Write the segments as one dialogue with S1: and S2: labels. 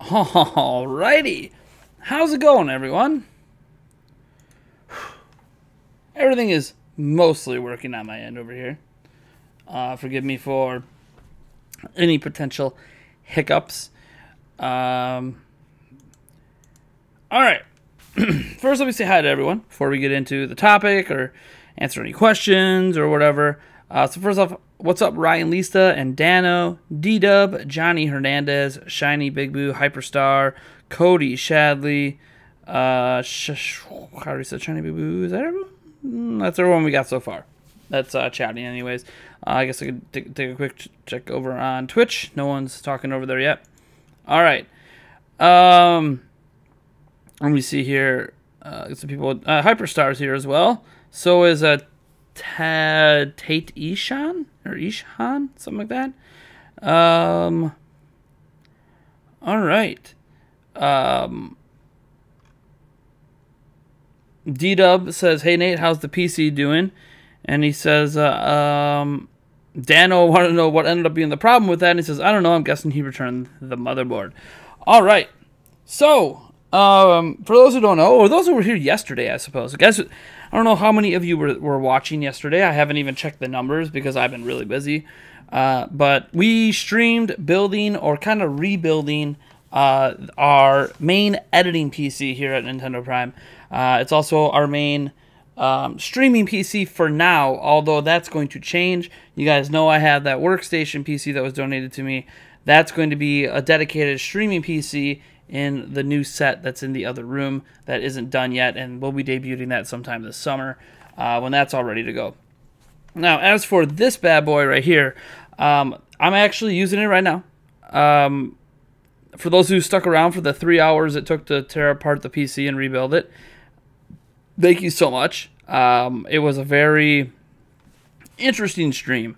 S1: Alrighty. How's it going, everyone? Everything is mostly working on my end over here. Forgive me for any potential hiccups. Alright. First, let me say hi to everyone before we get into the topic or answer any questions or whatever. So first off, what's up, Ryan Lisa and Dano, D-Dub, Johnny Hernandez, Shiny Big Boo, Hyperstar, Cody Shadley, how do you say Shiny Big Boo? Is that everyone? That's everyone we got so far. That's chatting anyways. I guess I could take a quick check over on Twitch. No one's talking over there yet. All right. Let me see here. Some people. Hyperstar's here as well. So is Tate Ishan or Ishan, something like that. All right. D-Dub says, "Hey Nate, how's the PC doing?" And he says, Dano wanted to know what ended up being the problem with that. And he says, "I don't know. I'm guessing he returned the motherboard." All right. So, for those who don't know, or those who were here yesterday, I suppose. I guess I don't know how many of you were watching yesterday. I haven't even checked the numbers because I've been really busy. But we streamed building or kind of rebuilding our main editing PC here at Nintendo Prime. It's also our main streaming PC for now, although that's going to change. You guys know I have that workstation PC that was donated to me. That's going to be a dedicated streaming PC in the new set that's in the other room that isn't done yet, and we'll be debuting that sometime this summer when that's all ready to go. Now, as for this bad boy right here, I'm actually using it right now. For those who stuck around for the 3 hours it took to tear apart the PC and rebuild it, thank you so much. It was a very interesting stream.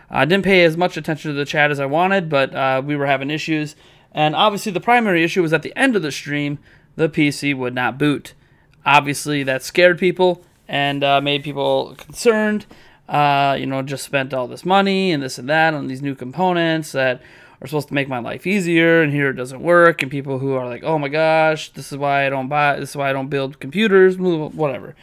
S1: I didn't pay as much attention to the chat as I wanted, but we were having issues. And obviously the primary issue was at the end of the stream, the PC would not boot. Obviously that scared people and made people concerned. Just spent all this money and this and that on these new components that are supposed to make my life easier, and here it doesn't work. And people who are like, "Oh my gosh, this is why I don't build computers," whatever.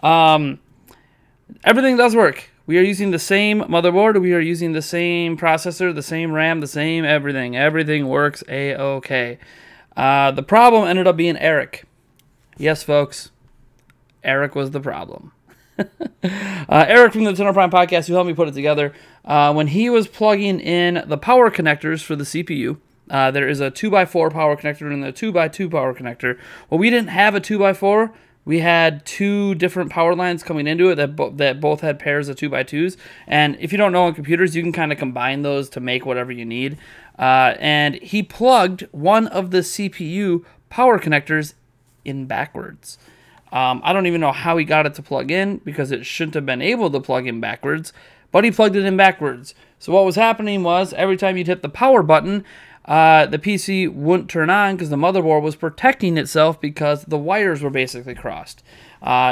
S1: Everything does work. We are using the same motherboard. We are using the same processor, the same RAM, the same everything. Everything works A-OK. The problem ended up being Eric. Yes, folks. Eric was the problem. Eric from the Nintendo Prime Podcast, who helped me put it together, when he was plugging in the power connectors for the CPU, there is a 2x4 power connector and a 2x2 power connector. Well, we didn't have a 2x4. We had two different power lines coming into it that both had pairs of 2x2s. And if you don't know on computers, you can kind of combine those to make whatever you need. And he plugged one of the CPU power connectors in backwards. I don't even know how he got it to plug in because it shouldn't have been able to plug in backwards, but he plugged it in backwards. So what was happening was every time you'd hit the power button, the PC wouldn't turn on because the motherboard was protecting itself because the wires were basically crossed.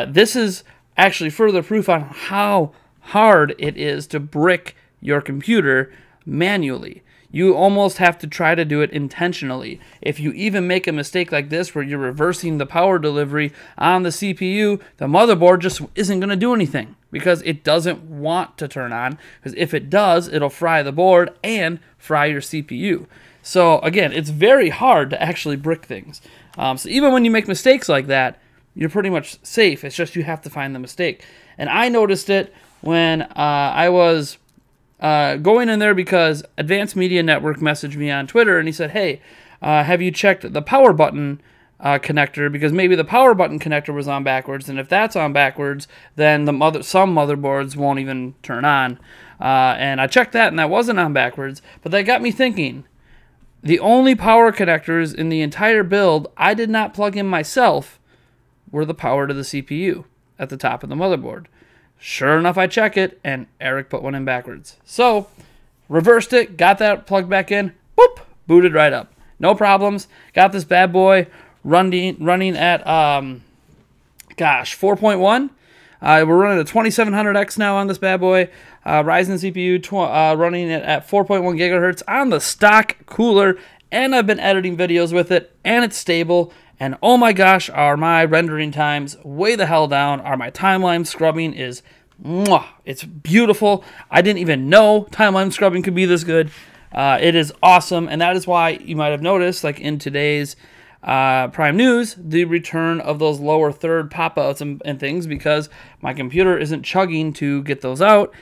S1: This is actually further proof on how hard it is to brick your computer manually. You almost have to try to do it intentionally. If you even make a mistake like this where you're reversing the power delivery on the CPU, the motherboard just isn't going to do anything because it doesn't want to turn on. Because if it does, it'll fry the board and fry your CPU. So again, it's very hard to actually brick things. So even when you make mistakes like that, you're pretty much safe. It's just you have to find the mistake. And I noticed it when I was going in there because Advanced Media Network messaged me on Twitter and he said, "Hey, have you checked the power button connector? Because maybe the power button connector was on backwards, and if that's on backwards, then some motherboards won't even turn on." And I checked that, and that wasn't on backwards. But that got me thinking. The only power connectors in the entire build I did not plug in myself were the power to the CPU at the top of the motherboard. Sure enough, I check it, and Eric put one in backwards. So, reversed it, got that plugged back in, boop, booted right up. No problems. Got this bad boy running at, 4.1. We're running a 2700X now on this bad boy. Ryzen CPU running it at 4.1 gigahertz on the stock cooler and I've been editing videos with it, and it's stable, and oh my gosh, are my rendering times way the hell down, are my timeline scrubbing is, mwah, it's beautiful. I didn't even know timeline scrubbing could be this good. It is awesome, and that is why you might have noticed, like in today's Prime News, the return of those lower third pop-outs and things, because my computer isn't chugging to get those out,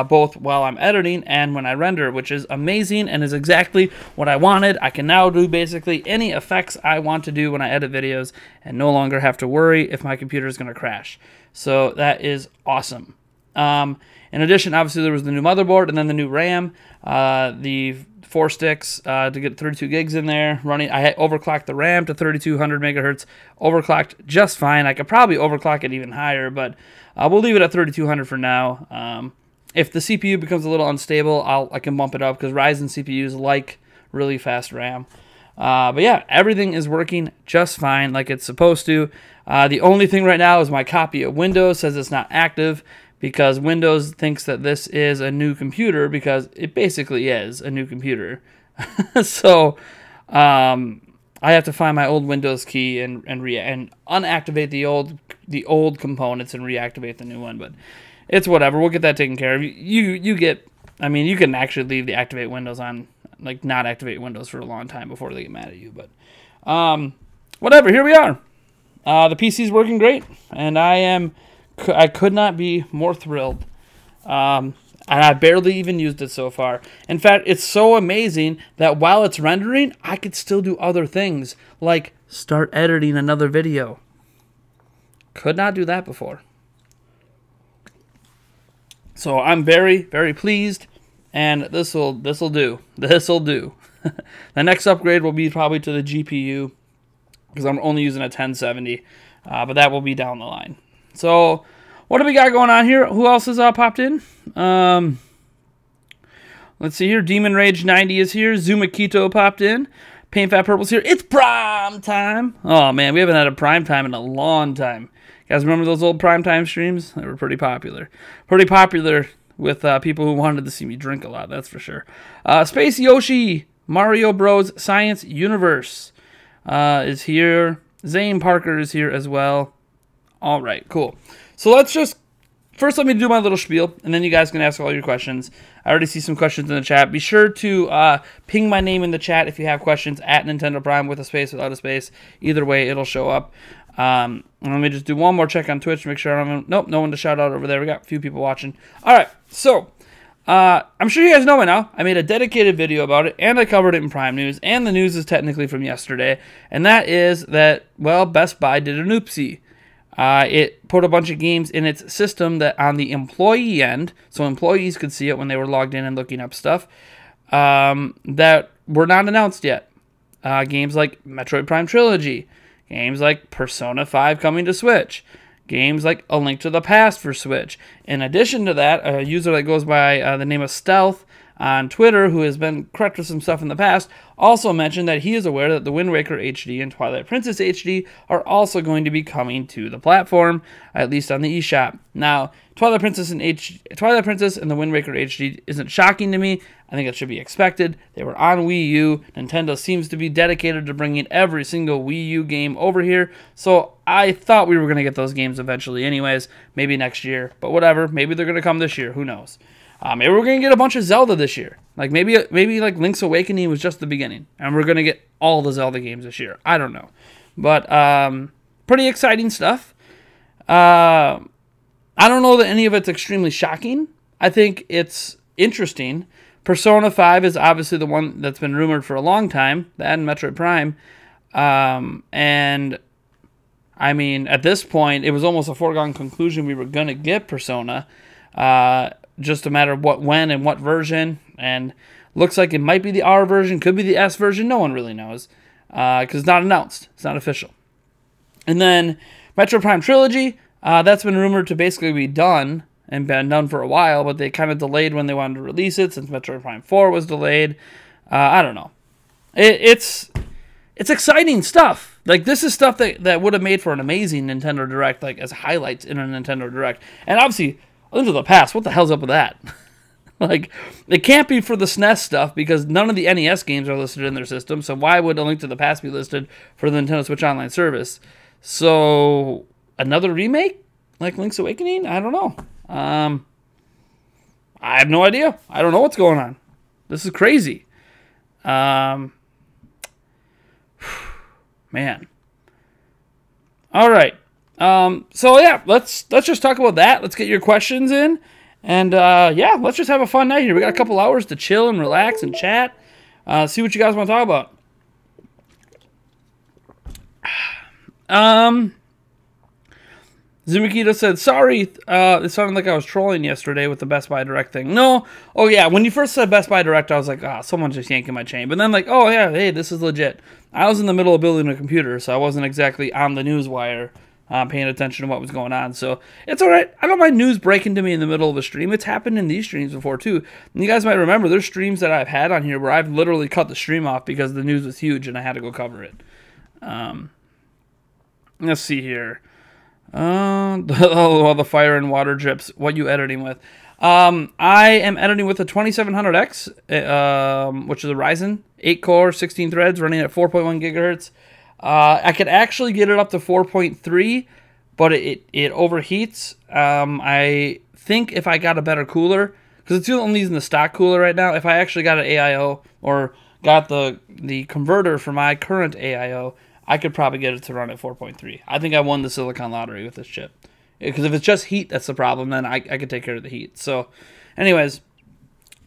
S1: both while I'm editing and when I render, which is amazing and is exactly what I wanted. I can now do basically any effects I want to do when I edit videos and no longer have to worry if my computer is going to crash. So that is awesome. In addition, obviously, there was the new motherboard and then the new RAM, the 4 sticks to get 32 gigs in there running. I had overclocked the RAM to 3200 megahertz, overclocked just fine. I could probably overclock it even higher, but we'll leave it at 3200 for now. If the CPU becomes a little unstable, I can bump it up because Ryzen CPUs like really fast RAM. But yeah, everything is working just fine like it's supposed to. The only thing right now is my copy of Windows says it's not active because Windows thinks that this is a new computer because it basically is a new computer. So I have to find my old Windows key and unactivate the old components and reactivate the new one, but it's whatever. We'll get that taken care of. You can actually leave the activate Windows on, like not activate Windows for a long time before they get mad at you. But whatever. Here we are. The PC's working great, and I could not be more thrilled. And I barely even used it so far. In fact, it's so amazing that while it's rendering, I could still do other things, like start editing another video. Could not do that before. So I'm very, very pleased, and this'll do. This'll do. The next upgrade will be probably to the GPU, because I'm only using a 1070, but that will be down the line. So what do we got going on here? Who else has popped in? Let's see here. Demon Rage 90 is here. Zumakito popped in. Paint Fat Purple's here. It's prime time. Oh man, we haven't had a prime time in a long time. You guys remember those old primetime streams? They were pretty popular. Pretty popular with people who wanted to see me drink a lot, that's for sure. Space Yoshi, Mario Bros. Science Universe is here. Zane Parker is here as well. All right, cool. So let's just, first let me do my little spiel, and then you guys can ask all your questions. I already see some questions in the chat. Be sure to ping my name in the chat if you have questions, at Nintendo Prime, with a space, without a space. Either way, it'll show up. Let me just do one more check on Twitch, make sure I don't, nope, no one to shout out over there. We got a few people watching. All right, so I'm sure you guys know by now, I made a dedicated video about it, and I covered it in Prime News, and the news is technically from yesterday, and that is that, well, Best Buy did an oopsie. It put a bunch of games in its system that on the employee end, so employees could see it when they were logged in and looking up stuff, that were not announced yet. Games like Metroid Prime Trilogy, games like Persona 5 coming to Switch, games like A Link to the Past for Switch. In addition to that, a user that goes by the name of Stealth on Twitter, who has been correct with some stuff in the past, also mentioned that he is aware that the Wind Waker HD and Twilight Princess HD are also going to be coming to the platform, at least on the eShop. Now, Twilight Princess and the Wind Waker HD isn't shocking to me. I think it should be expected. They were on Wii U. Nintendo seems to be dedicated to bringing every single Wii U game over here, so I thought we were going to get those games eventually anyways, maybe next year, but whatever. Maybe they're going to come this year. Who knows? Maybe we're going to get a bunch of Zelda this year. Like maybe like Link's Awakening was just the beginning, and we're going to get all the Zelda games this year. I don't know. But pretty exciting stuff. I don't know that any of it's extremely shocking. I think it's interesting. Persona 5 is obviously the one that's been rumored for a long time, that and Metroid Prime. And I mean, at this point, it was almost a foregone conclusion we were going to get Persona. Just a matter of what, when, and what version. And looks like it might be the R version, could be the S version. No one really knows because it's not announced. It's not official. And then Metroid Prime Trilogy, that's been rumored to basically be done and been done for a while, but they kind of delayed when they wanted to release it since Metroid Prime 4 was delayed. I don't know. It's exciting stuff. Like, this is stuff that would have made for an amazing Nintendo Direct, like, as highlights in a Nintendo Direct. And obviously, A Link to the Past, what the hell's up with that? Like, it can't be for the SNES stuff because none of the NES games are listed in their system. So why would A Link to the Past be listed for the Nintendo Switch Online service? So another remake like Link's Awakening? I don't know. I have no idea. I don't know what's going on. This is crazy. Man. All right. So yeah, let's just talk about that. Let's get your questions in. And, yeah, let's just have a fun night here. We got a couple hours to chill and relax and chat. See what you guys want to talk about. Zumakito said, sorry, it sounded like I was trolling yesterday with the Best Buy Direct thing. No. Oh, yeah, when you first said Best Buy Direct, I was like, someone's just yanking my chain. But then, like, oh, yeah, hey, this is legit. I was in the middle of building a computer, so I wasn't exactly on the news wire. Paying attention to what was going on. So it's all right. I don't mind news breaking to me in the middle of a stream. It's happened in these streams before too. And you guys might remember there's streams that I've had on here where I've literally cut the stream off because the news was huge and I had to go cover it. Let's see here. The fire and water drips. What you editing with? I am editing with a 2700X, which is a Ryzen 8 core, 16 threads, running at 4.1 gigahertz. I could actually get it up to 4.3, but it overheats. I think if I got a better cooler, because it's only using the stock cooler right now, if I actually got an AIO or got the converter for my current AIO, I could probably get it to run at 4.3. I think I won the silicon lottery with this chip. Because if it's just heat that's the problem, then I could take care of the heat. So, anyways,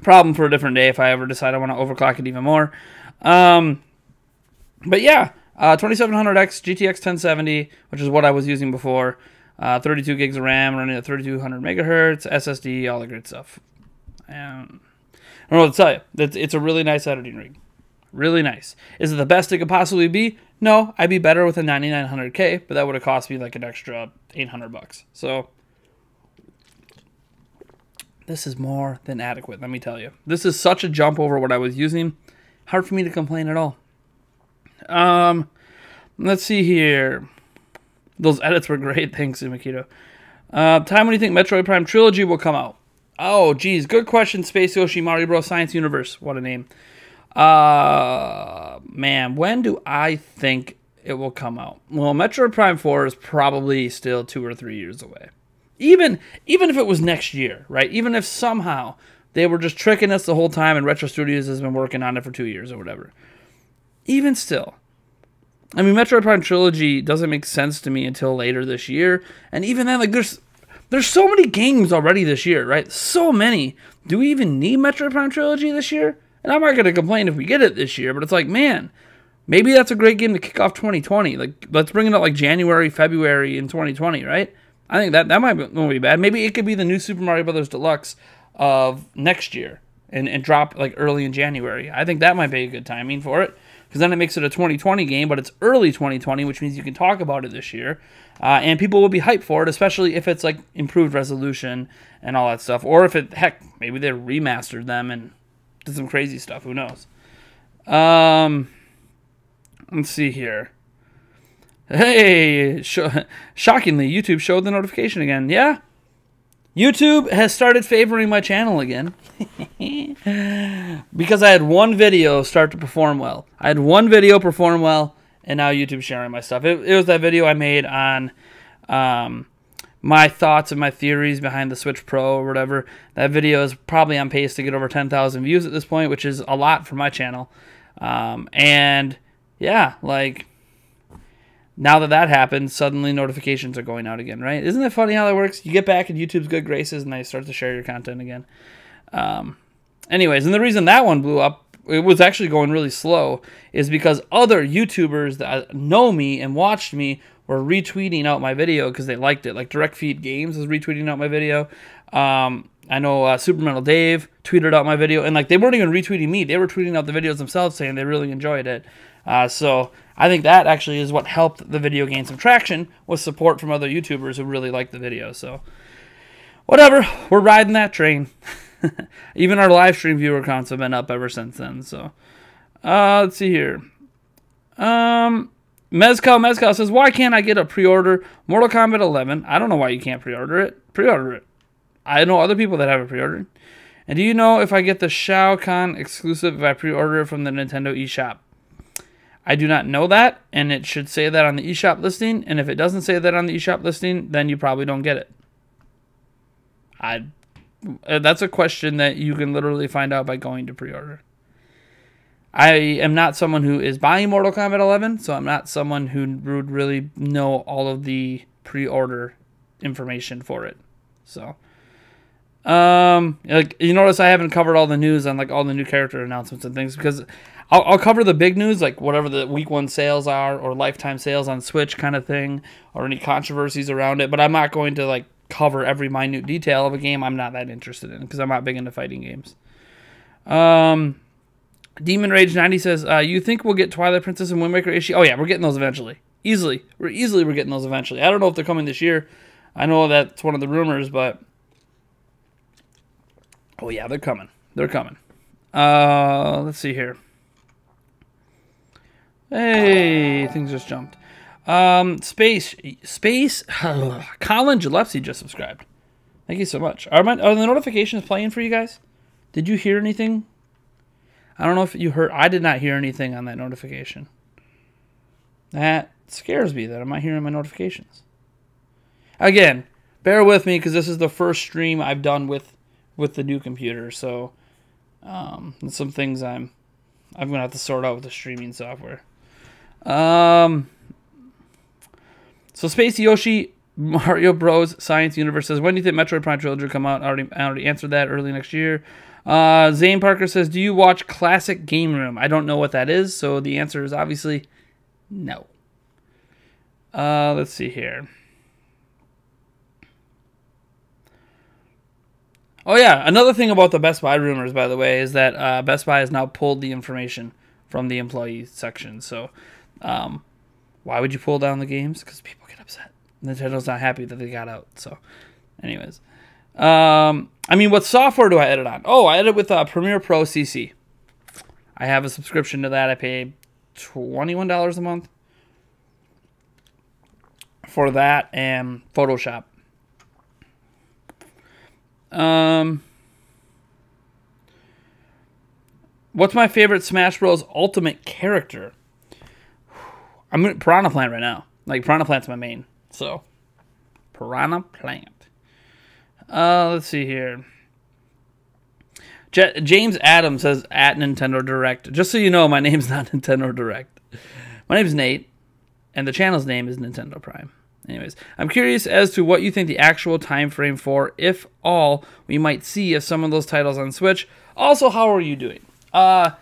S1: problem for a different day if I ever decide I want to overclock it even more. But yeah. 2700X GTX 1070, which is what I was using before. 32 gigs of RAM, running at 3200 megahertz, SSD, all the great stuff. And I don't know what to tell you. It's a really nice editing rig. Really nice. Is it the best it could possibly be? No, I'd be better with a 9900K, but that would have cost me like an extra $800. So this is more than adequate, let me tell you. This is such a jump over what I was using. Hard for me to complain at all. Let's see here. Those edits were great. Thanks, Makito. Time when do you think Metroid Prime Trilogy will come out? Oh, geez. Good question, Space Yoshi, Mario Bros. Science Universe. What a name. Man, when do I think it will come out? Well, Metroid Prime 4 is probably still 2 or 3 years away. Even if it was next year, right? Even if somehow they were just tricking us the whole time and Retro Studios has been working on it for 2 years or whatever. Even still. I mean, Metroid Prime Trilogy doesn't make sense to me until later this year. And even then, like, there's so many games already this year, right? So many. Do we even need Metroid Prime Trilogy this year? And I'm not going to complain if we get it this year, but it's like, man, maybe that's a great game to kick off 2020. Like, let's bring it up like January, February in 2020, right? I think that might be bad. Maybe it could be the new Super Mario Bros. Deluxe of next year and drop like early in January. I think that might be a good timing for it. Because then it makes it a 2020 game, but it's early 2020, which means you can talk about it this year. And people will be hyped for it, especially if it's like improved resolution and all that stuff. Or if it, heck, maybe they remastered them and did some crazy stuff. Who knows? Let's see here. Hey, shockingly, YouTube showed the notification again. Yeah. YouTube has started favoring my channel again because I had one video start to perform well. I had one video perform well, and now YouTube's sharing my stuff. It was that video I made on my thoughts and my theories behind the Switch Pro or whatever. That video is probably on pace to get over 10,000 views at this point, which is a lot for my channel. And yeah, like, now that happened, suddenly notifications are going out again, right? Isn't it funny how that works? You get back in YouTube's good graces and they start to share your content again. Anyways, and the reason that one blew up, it was actually going really slow, is because other YouTubers that know me and watched me were retweeting out my video because they liked it. Like Direct Feed Games was retweeting out my video. I know Super Metal Dave tweeted out my video, and like they weren't even retweeting me. They were tweeting out the videos themselves saying they really enjoyed it. So I think that actually is what helped the video gain some traction, was support from other YouTubers who really liked the video. So whatever, we're riding that train. Even our live stream viewer counts have been up ever since then. So let's see here. Mezcal says, why can't I get a pre-order Mortal Kombat 11? I don't know why you can't pre-order it. Pre-order it. I know other people that have it pre-ordered. And do you know if I get the Shao Kahn exclusive if I pre-order it from the Nintendo eShop? I do not know that, and it should say that on the eShop listing. And if it doesn't say that on the eShop listing, then you probably don't get it. That's a question that you can literally find out by going to pre-order. I am not someone who is buying Mortal Kombat 11, so I'm not someone who would really know all of the pre-order information for it. So, like, you notice I haven't covered all the news on like all the new character announcements and things, because I'll cover the big news, like whatever the week 1 sales are or lifetime sales on Switch kind of thing, or any controversies around it. But I'm not going to like cover every minute detail of a game I'm not that interested in, because I'm not big into fighting games. Demon Rage 90 says, you think we'll get Twilight Princess and Wind Waker issue? Oh yeah, we're getting those eventually. Easily. We're getting those eventually. I don't know if they're coming this year. I know that's one of the rumors, but oh yeah, they're coming. They're coming. Let's see here. Hey, things just jumped. Space. Colin Gillespie just subscribed. Thank you so much. Are the notifications playing for you guys? Did you hear anything? I don't know if you heard. I did not hear anything on that notification. That scares me that I'm not hearing my notifications. Again, bear with me because this is the first stream I've done with the new computer. So, some things I'm gonna have to sort out with the streaming software. So Space Yoshi Mario Bros. Science Universe says, when do you think Metroid Prime Trilogy will come out? I already answered that, early next year. Zane Parker says, do you watch Classic Game Room? I don't know what that is, so the answer is obviously no. Let's see here. Oh yeah, another thing about the Best Buy rumors, by the way, is that Best Buy has now pulled the information from the employee section. So why would you pull down the games? Because people get upset. Nintendo's not happy that they got out. So anyways. I mean, what software do I edit on? Oh, I edit with Premiere Pro CC. I have a subscription to that. I pay $21 a month for that and Photoshop. What's my favorite Smash Bros. Ultimate character? I'm in Piranha Plant right now. Like, Piranha Plant's my main. So, Piranha Plant. Let's see here. James Adams says, at Nintendo Direct. Just so you know, my name's not Nintendo Direct. My name's Nate, and the channel's name is Nintendo Prime. Anyways, I'm curious as to what you think the actual time frame for, if all, we might see of some of those titles on Switch. Also, how are you doing? I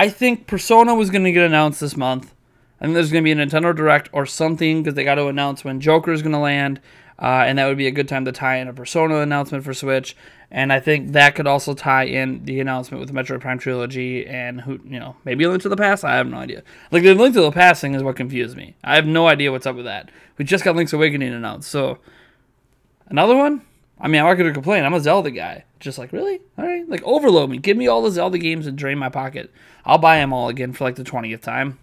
S1: think Persona was going to get announced this month. I think there's going to be a Nintendo Direct or something, because they got to announce when Joker is going to land. And that would be a good time to tie in a Persona announcement for Switch. And I think that could also tie in the announcement with the Metroid Prime Trilogy and, maybe a Link to the Past? I have no idea. Like, the Link to the Past thing is what confused me. I have no idea what's up with that. We just got Link's Awakening announced. So, another one? I mean, I'm not going to complain. I'm a Zelda guy. Just like, really? All right. Like, overload me. Give me all the Zelda games and drain my pocket. I'll buy them all again for like the 20th time.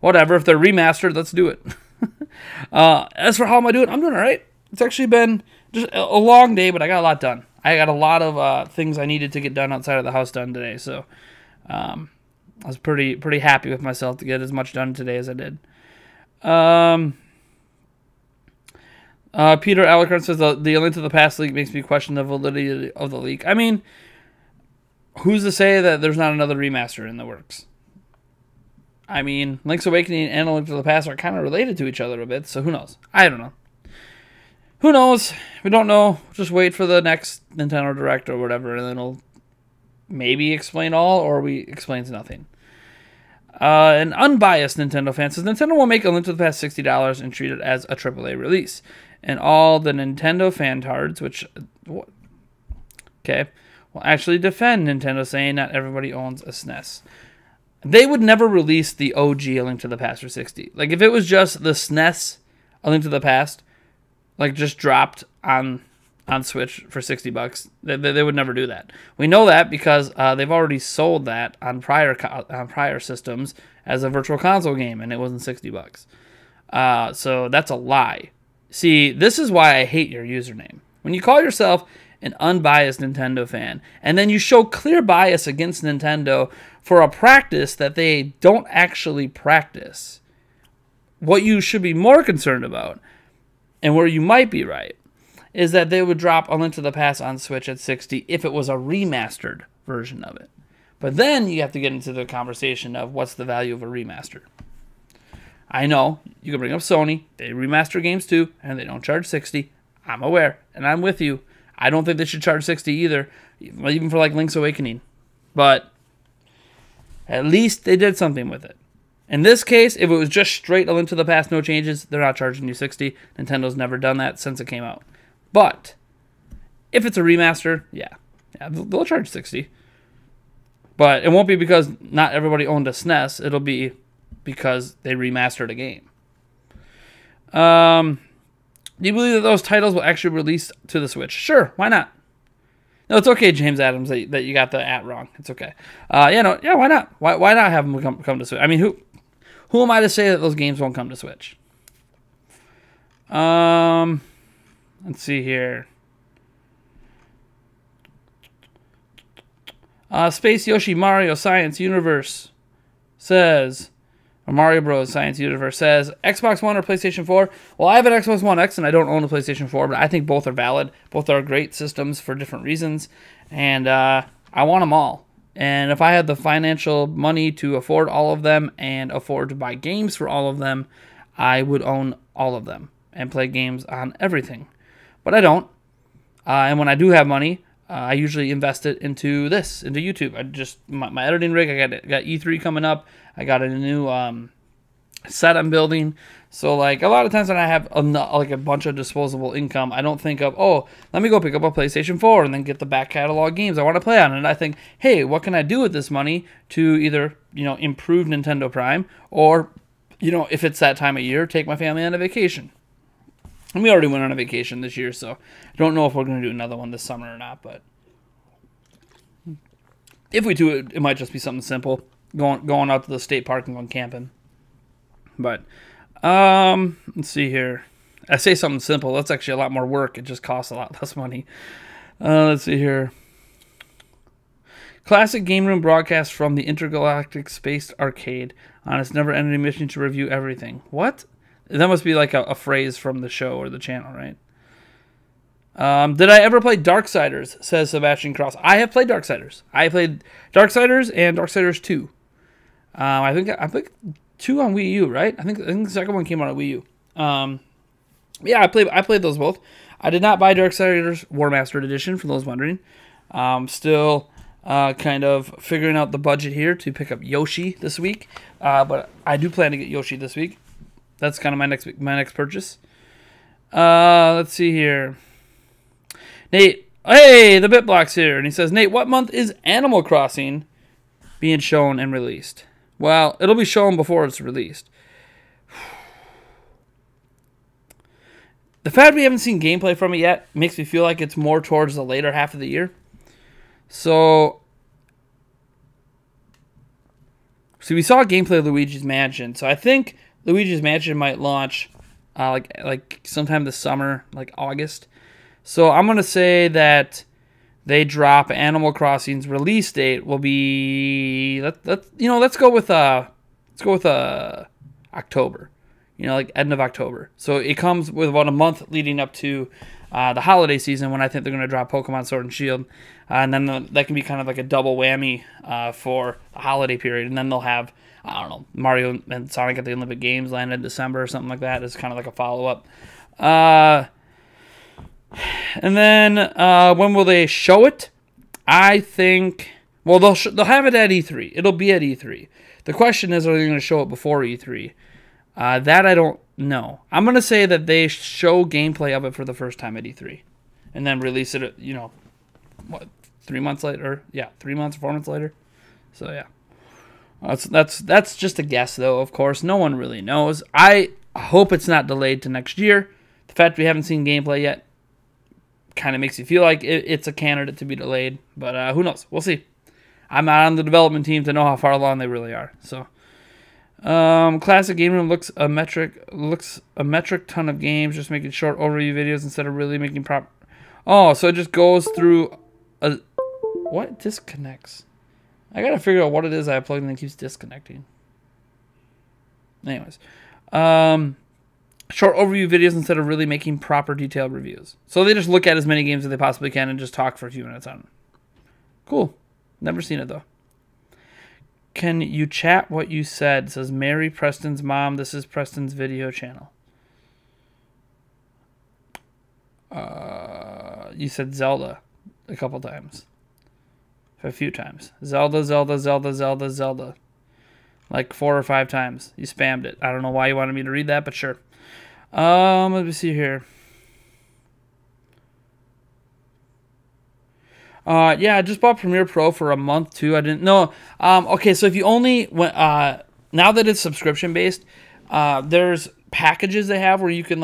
S1: Whatever. If they're remastered, let's do it. As for how am I doing? I'm doing all right. It's actually been just a long day, but I got a lot done. I got a lot of things I needed to get done outside of the house done today. So I was pretty happy with myself to get as much done today as I did. Peter Alucard says the Link to the Past leak makes me question the validity of the leak. I mean, who's to say that there's not another remaster in the works? I mean, Link's Awakening and A Link to the Past are kind of related to each other a bit, so who knows? I don't know. Who knows? We don't know. Just wait for the next Nintendo Direct or whatever, and then it'll maybe explain all, or we explains nothing. An unbiased Nintendo fan says, Nintendo will make A Link to the Past $60 and treat it as a AAA release. And all the Nintendo fantards, which... Okay. Will actually defend Nintendo, saying not everybody owns a SNES. They would never release the OG A Link to the Past for $60. Like, if it was just the SNES A Link to the Past, like, just dropped on Switch for $60, they would never do that. We know that because they've already sold that on prior systems as a virtual console game, and it wasn't $60. So that's a lie. See, this is why I hate your username. When you call yourself an unbiased Nintendo fan, and then you show clear bias against Nintendo for a practice that they don't actually practice. What you should be more concerned about, and where you might be right, is that they would drop A Link to the Past on Switch at $60 if it was a remastered version of it. But then you have to get into the conversation of what's the value of a remaster. I know, you can bring up Sony, they remaster games too, and they don't charge $60. I'm aware, and I'm with you. I don't think they should charge $60 either, even for like Link's Awakening. But at least they did something with it. In this case, if it was just straight A Link to the Past, no changes, they're not charging you $60. Nintendo's never done that since it came out. But if it's a remaster, yeah, they'll charge $60. But it won't be because not everybody owned a SNES. It'll be because they remastered a game. Do you believe that those titles will actually release to the Switch? Sure, why not? No, it's okay, James Adams, that you got the @ wrong. It's okay. Why not? Why not have them come to Switch? I mean, who am I to say that those games won't come to Switch? Let's see here. Space Yoshi Mario Science Universe says, or Mario Bros. Science Universe says, Xbox One or PlayStation 4? Well, I have an Xbox One X and I don't own a PlayStation 4, but I think both are valid. Both are great systems for different reasons, and I want them all. And if I had the financial money to afford all of them and afford to buy games for all of them, I would own all of them and play games on everything. But I don't. And when I do have money, I usually invest it into YouTube. I just my editing rig. I got E3 coming up. I got a new set I'm building. So like a lot of times when I have a bunch of disposable income, I don't think of, oh, let me go pick up a PlayStation 4 and then get the back catalog games I want to play on. And I think, hey, what can I do with this money to either improve Nintendo Prime or if it's that time of year, take my family on a vacation. And we already went on a vacation this year, so I don't know if we're going to do another one this summer or not. But if we do it, it might just be something simple, going out to the state park and going camping. But let's see here. I say something simple. That's actually a lot more work. It just costs a lot less money. Let's see here. Classic game room broadcast from the Intergalactic Space Arcade on its never-ending mission to review everything. What? That must be like a phrase from the show or the channel, right? Did I ever play Darksiders, says Sebastian Cross. I have played Darksiders. I played Darksiders and Darksiders 2. I think 2 on Wii U, right? I think the second one came out on Wii U. Yeah, I played those both. I did not buy Darksiders War Mastered Edition, for those wondering. Still kind of figuring out the budget here to pick up Yoshi this week. But I do plan to get Yoshi this week. That's kind of my next purchase. Let's see here. Nate, hey, the BitBlock's here. And he says, Nate, what month is Animal Crossing being shown and released? Well, it'll be shown before it's released. The fact we haven't seen gameplay from it yet makes me feel like it's more towards the later half of the year. So, see, we saw gameplay of Luigi's Mansion. So I think Luigi's Mansion might launch like sometime this summer, like August. So I'm gonna say that they drop Animal Crossing's release date will be let's go with October. Like end of October. So it comes with about a month leading up to the holiday season when I think they're gonna drop Pokemon Sword and Shield, and then that can be kind of like a double whammy for the holiday period, and then they'll have, I don't know, Mario and Sonic at the Olympic Games land in December or something like that. It's kind of like a follow-up. And then when will they show it? I think, well, they'll have it at E3. It'll be at E3. The question is, are they going to show it before E3? That I don't know. I'm going to say that they show gameplay of it for the first time at E3. And then release it, 3 months later? Yeah, 3 months, 4 months later. So, yeah. That's just a guess, though, of course. No one really knows. I hope it's not delayed to next year. The fact we haven't seen gameplay yet kind of makes you feel like it's a candidate to be delayed. But who knows? We'll see. I'm not on the development team to know how far along they really are. So, Classic Game Room looks a metric ton of games, just making short overview videos instead of really making Oh, so it just goes through a... What disconnects? I gotta figure out what it is I plugged in that keeps disconnecting. Anyways. Short overview videos instead of really making proper detailed reviews. So they just look at as many games as they possibly can and just talk for a few minutes on it. Cool. Never seen it, though. Can you chat what you said? Says Mary, Preston's mom. This is Preston's video channel. You said Zelda a couple times. A few times. Zelda, Zelda, Zelda, Zelda, Zelda. Like 4 or 5 times. You spammed it. I don't know why you wanted me to read that, but sure. Let me see here. Yeah, I just bought Premiere Pro for a month too. I didn't know. Okay, so if you only went, now that it's subscription based, there's packages they have where you can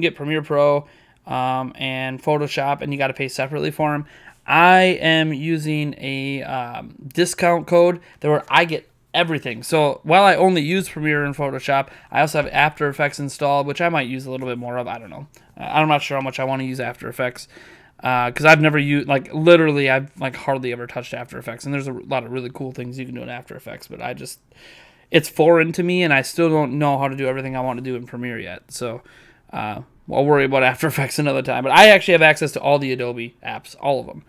S1: get Premiere Pro, and Photoshop, and you got to pay separately for them. I am using a discount code where I get everything. So while I only use Premiere and Photoshop, I also have After Effects installed, which I might use a little bit more of. I don't know. I'm not sure how much I want to use After Effects. Because I've never used, literally, I've hardly ever touched After Effects, and there's a lot of really cool things you can do in After Effects, but it's foreign to me, and I still don't know how to do everything I want to do in Premiere yet, so I'll worry about After Effects another time. But I actually have access to all the Adobe apps, all of them,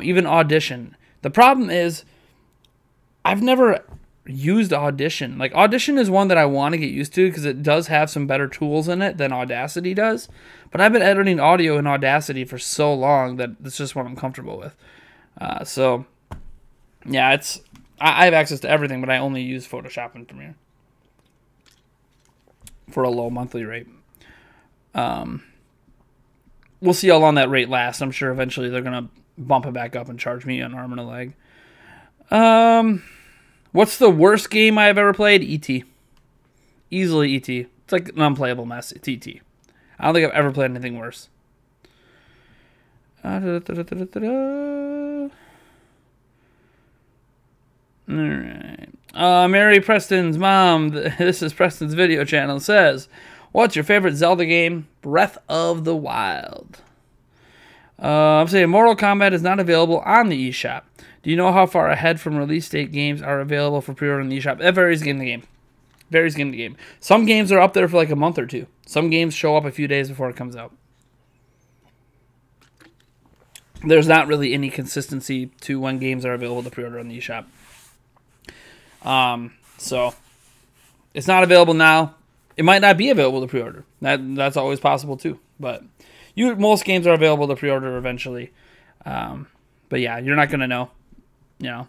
S1: even Audition. The problem is, I've never used Audition. Audition is one that I want to get used to because it does have some better tools in it than Audacity does. But I've been editing audio in Audacity for so long that it's just what I'm comfortable with. So, yeah, I have access to everything, but I only use Photoshop and Premiere for a low monthly rate. We'll see how long that rate lasts. I'm sure eventually they're going to bump it back up and charge me an arm and a leg. What's the worst game I've ever played? E.T. Easily E.T. It's like an unplayable mess. It's E.T. I don't think I've ever played anything worse. Alright. Mary, Preston's mom, this is Preston's video channel, says, what's your favorite Zelda game? Breath of the Wild. I'm saying Mortal Kombat is not available on the eShop. Do you know how far ahead from release date games are available for pre-order in the eShop? That varies game to game. Varies game to game. Some games are up there for like a month or two. Some games show up a few days before it comes out. There's not really any consistency to when games are available to pre-order on the eShop. So it's not available now. It might not be available to pre-order. That's always possible too. But most games are available to pre-order eventually. But yeah, you're not gonna know. You know,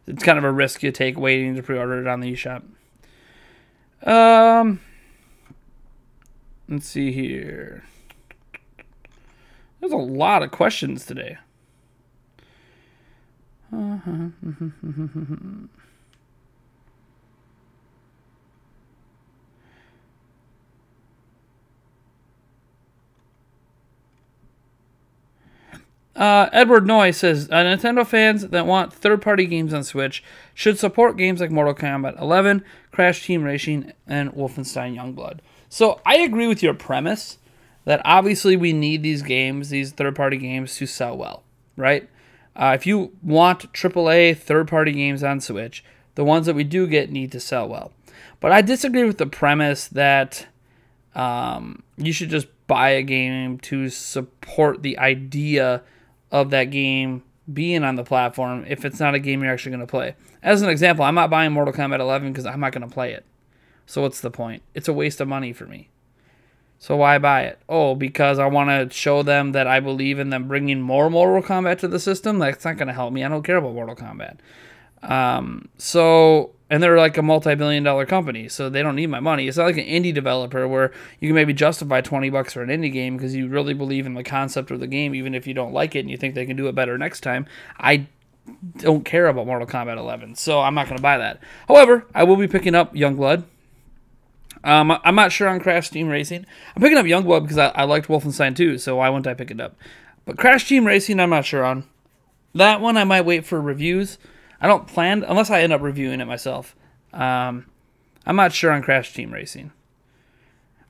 S1: it's kind of a risk you take waiting to pre-order it on the eShop. Let's see here. There's a lot of questions today. Edward Noy says, Nintendo fans that want third-party games on Switch should support games like Mortal Kombat 11, Crash Team Racing, and Wolfenstein Youngblood. So I agree with your premise that obviously we need these games, these third-party games, to sell well, right? If you want AAA third-party games on Switch, the ones that we do get need to sell well. But I disagree with the premise that you should just buy a game to support the idea of that game being on the platform if it's not a game you're actually going to play. As an example, I'm not buying Mortal Kombat 11 because I'm not going to play it. So what's the point? It's a waste of money for me. So why buy it? Oh, because I want to show them that I believe in them bringing more Mortal Kombat to the system? That's not going to help me. I don't care about Mortal Kombat. And they're like a multi-billion-dollar company, so they don't need my money. It's not like an indie developer where you can maybe justify $20 for an indie game because you really believe in the concept of the game, even if you don't like it and you think they can do it better next time. I don't care about Mortal Kombat 11, so I'm not going to buy that. However, I will be picking up Youngblood. I'm not sure on Crash Team Racing. I'm picking up Youngblood because I liked Wolfenstein 2, so why wouldn't I pick it up? But Crash Team Racing, I'm not sure on. That one I might wait for reviews. I don't plan, unless I end up reviewing it myself. I'm not sure on Crash Team Racing.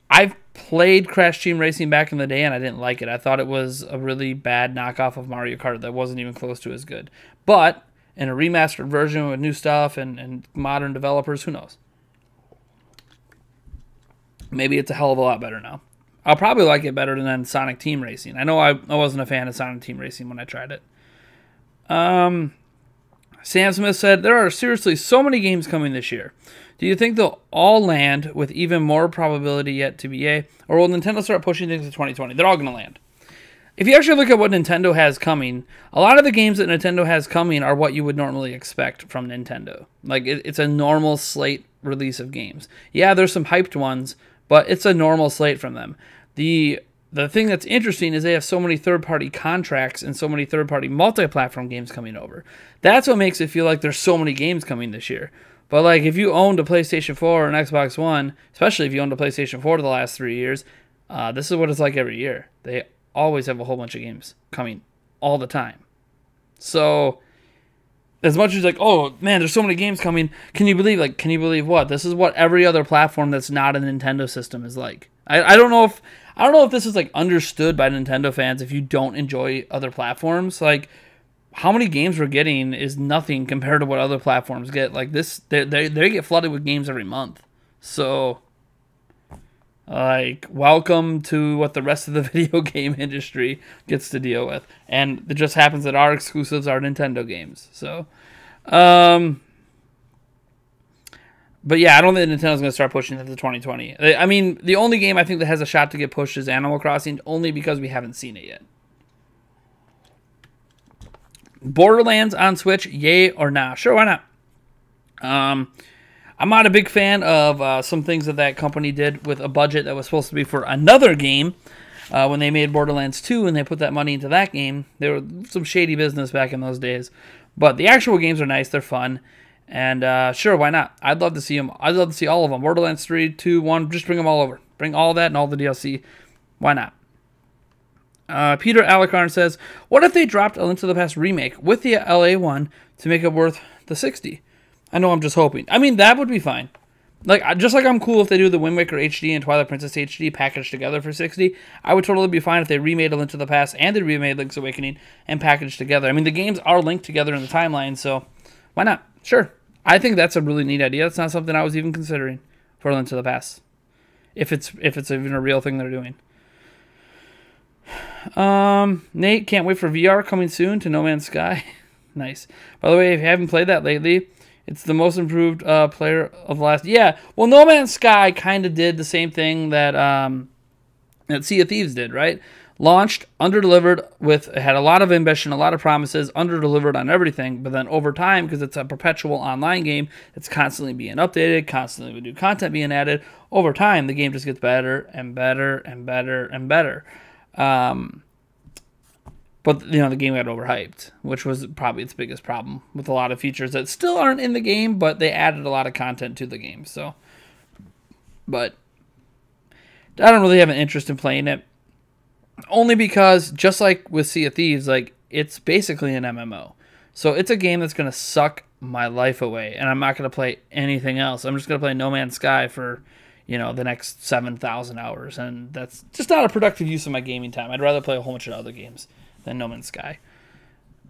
S1: I've played Crash Team Racing back in the day, and I didn't like it. I thought it was a really bad knockoff of Mario Kart that wasn't even close to as good. But in a remastered version with new stuff and modern developers, who knows? Maybe it's a hell of a lot better now. I'll probably like it better than Sonic Team Racing. I know I wasn't a fan of Sonic Team Racing when I tried it. Sam Smith said, there are seriously so many games coming this year. Do you think they'll all land with even more probability yet to be A? Or will Nintendo start pushing things to 2020? They're all going to land. If you actually look at what Nintendo has coming, a lot of the games that Nintendo has coming are what you would normally expect from Nintendo. Like, it's a normal slate release of games. Yeah, there's some hyped ones, but it's a normal slate from them. The thing that's interesting is they have so many third-party contracts and so many third-party multi-platform games coming over. That's what makes it feel like there's so many games coming this year. But like if you owned a PlayStation 4 or an Xbox One, especially if you owned a PlayStation 4 the last 3 years, this is what it's like every year. They always have a whole bunch of games coming all the time. So as much as like, oh man, there's so many games coming, can you believe what? This is what every other platform that's not a Nintendo system is like. I don't know if this is like understood by Nintendo fans if you don't enjoy other platforms. Like how many games we're getting is nothing compared to what other platforms get. Like this, they get flooded with games every month. So, like, welcome to what the rest of the video game industry gets to deal with. And it just happens that our exclusives are Nintendo games. So, but yeah, I don't think Nintendo's going to start pushing it to 2020. I mean, the only game I think that has a shot to get pushed is Animal Crossing, only because we haven't seen it yet. Borderlands on Switch, yay or nah? Sure, why not? I'm not a big fan of some things that company did with a budget that was supposed to be for another game. When they made Borderlands 2 and they put that money into that game, there was some shady business back in those days. But the actual games are nice, they're fun. And sure, why not? I'd love to see them. I'd love to see all of them. Borderlands 3, 2, 1, just bring them all over. Bring all that and all the DLC. Why not? Peter Alicarn says, what if they dropped a Link to the Past remake with the LA one to make it worth the $60? I know, I'm just hoping. I mean, that would be fine. Like, just like I'm cool if they do the Wind Waker HD and Twilight Princess HD packaged together for $60, I would totally be fine if they remade a Link to the Past and they remade Link's Awakening and packaged together. I mean, the games are linked together in the timeline, so why not? Sure. I think that's a really neat idea. It's not something I was even considering for Link to the Past, if it's even a real thing they're doing. Nate, can't wait for VR coming soon to No Man's Sky. Nice. By the way, if you haven't played that lately, it's the most improved player of the last. Yeah, well, No Man's Sky kind of did the same thing that Sea of Thieves did, right? Launched, underdelivered, had a lot of ambition, a lot of promises, underdelivered on everything, but then over time, because it's a perpetual online game, it's constantly being updated, constantly with new content being added. Over time, the game just gets better and better and better and better. But, you know, the game got overhyped, which was probably its biggest problem, with a lot of features that still aren't in the game, but they added a lot of content to the game. So, but I don't really have an interest in playing it, only because, just like with Sea of Thieves, like, it's basically an MMO. So it's a game that's going to suck my life away, and I'm not going to play anything else. I'm just going to play No Man's Sky for, you know, the next 7,000 hours, and that's just not a productive use of my gaming time. I'd rather play a whole bunch of other games than No Man's Sky.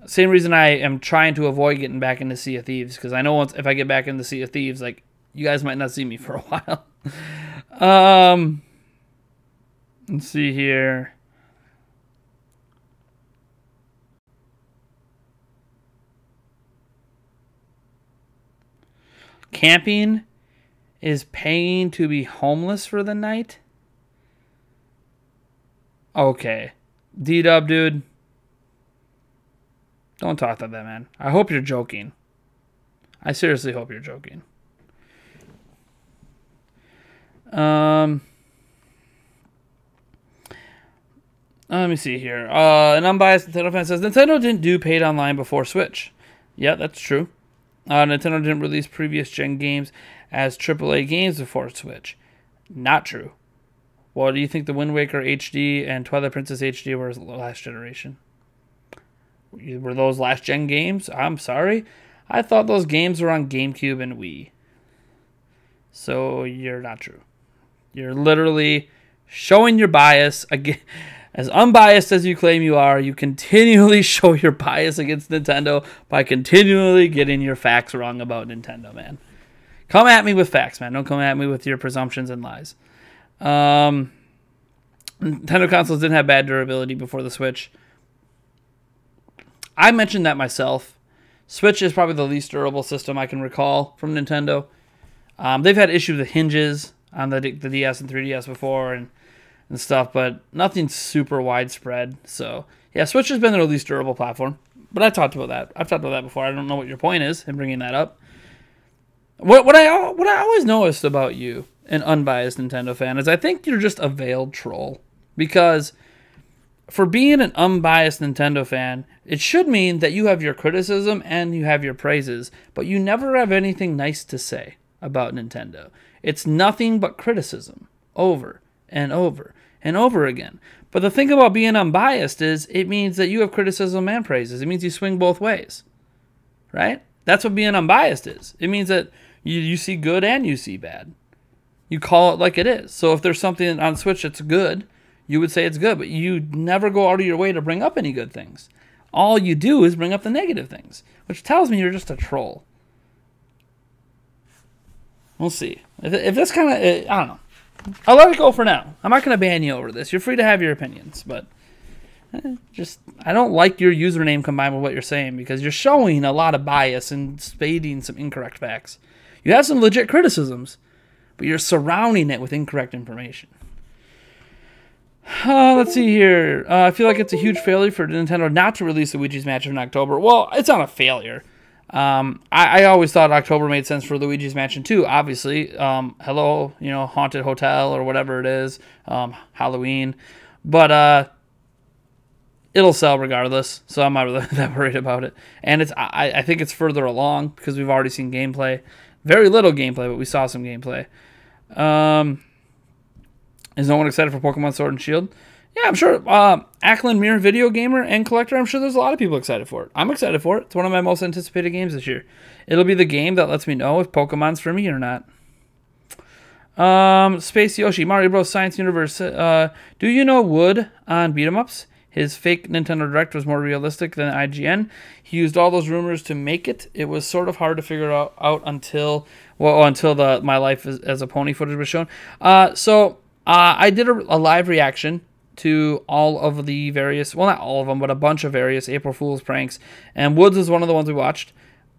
S1: Same reason I am trying to avoid getting back into Sea of Thieves, because I know if I get back into Sea of Thieves, like, you guys might not see me for a while. Let's see here. Camping is paying to be homeless for the night? Okay. D-Dub, dude. Don't talk like that, man. I hope you're joking. I seriously hope you're joking. Let me see here. An unbiased Nintendo fan says, Nintendo didn't do paid online before Switch. Yeah, that's true. Nintendo didn't release previous gen games as AAA games before Switch. Not true. Well, do you think the Wind Waker HD and Twilight Princess HD were last generation? Were those last gen games? I'm sorry. I thought those games were on GameCube and Wii. So you're not true. You're literally showing your bias again. As unbiased as you claim you are, you continually show your bias against Nintendo by continually getting your facts wrong about Nintendo, man. Come at me with facts, man. Don't come at me with your presumptions and lies. Nintendo consoles didn't have bad durability before the Switch. I mentioned that myself. Switch is probably the least durable system I can recall from Nintendo. They've had issues with hinges on the DS and 3DS before and stuff, but nothing super widespread. So, yeah, Switch has been their least durable platform. But I talked about that. I've talked about that before. I don't know what your point is in bringing that up. What I always noticed about you, an unbiased Nintendo fan, is I think you're just a veiled troll. Because for being an unbiased Nintendo fan, it should mean that you have your criticism and you have your praises, but you never have anything nice to say about Nintendo. It's nothing but criticism over and over and over again. But the thing about being unbiased is it means that you have criticism and praises. It means you swing both ways, right? That's what being unbiased is. It means that you see good and you see bad. You call it like it is. So if there's something on Switch that's good, you would say it's good, but you never go out of your way to bring up any good things. All you do is bring up the negative things, which tells me you're just a troll. We'll see. If this kind of, I don't know. I'll let it go for now. I'm not going to ban you over this. You're free to have your opinions, but I don't like your username combined with what you're saying because you're showing a lot of bias and spading some incorrect facts. You have some legit criticisms, but you're surrounding it with incorrect information. Let's see here. I feel like it's a huge failure for Nintendo not to release Luigi's Mansion in October. Well, it's not a failure. I always thought October made sense for Luigi's Mansion 2, obviously. Hello, Haunted Hotel or whatever it is, Halloween. But it'll sell regardless, so I'm not really that worried about it. And I think it's further along because we've already seen gameplay. Very little gameplay, but we saw some gameplay. Is no one excited for Pokemon Sword and Shield? Yeah, I'm sure. Ackland Mirror video gamer and collector, I'm sure there's a lot of people excited for it. I'm excited for it. It's one of my most anticipated games this year. It'll be the game that lets me know if Pokemon's for me or not. Space Yoshi, Mario Bros. Science Universe. Do you know Wood on beat 'em ups? His fake Nintendo Direct was more realistic than IGN. He used all those rumors to make it. It was sort of hard to figure out until My Life as a Pony footage was shown. I did a live reaction to all of the various, well, not all of them, but a bunch of various April Fool's pranks. And Woods is one of the ones we watched.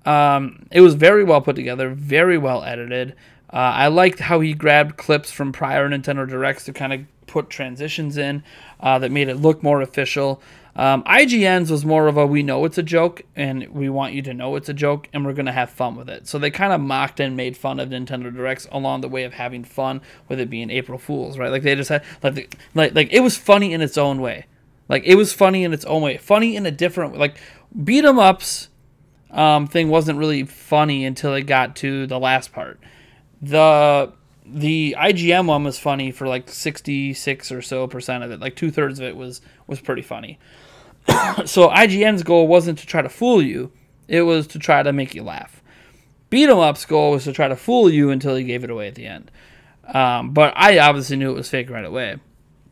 S1: It was very well put together, very well edited. I liked how he grabbed clips from prior Nintendo Directs to kind of put transitions in that made it look more official. IGN's was more of a, we know it's a joke, and we want you to know it's a joke, and we're going to have fun with it. So they kind of mocked and made fun of Nintendo Directs along the way of having fun with it being April Fools, right? Like they just had, like it was funny in its own way. Like it was funny in its own way. Funny in a different way. Like beat 'em ups thing wasn't really funny until it got to the last part. The IGM one was funny for like 66% or so of it. Like 2/3 of it was pretty funny. So IGN's goal wasn't to try to fool you. It was to try to make you laugh. Beat 'em up's goal was to try to fool you until he gave it away at the end. But I obviously knew it was fake right away.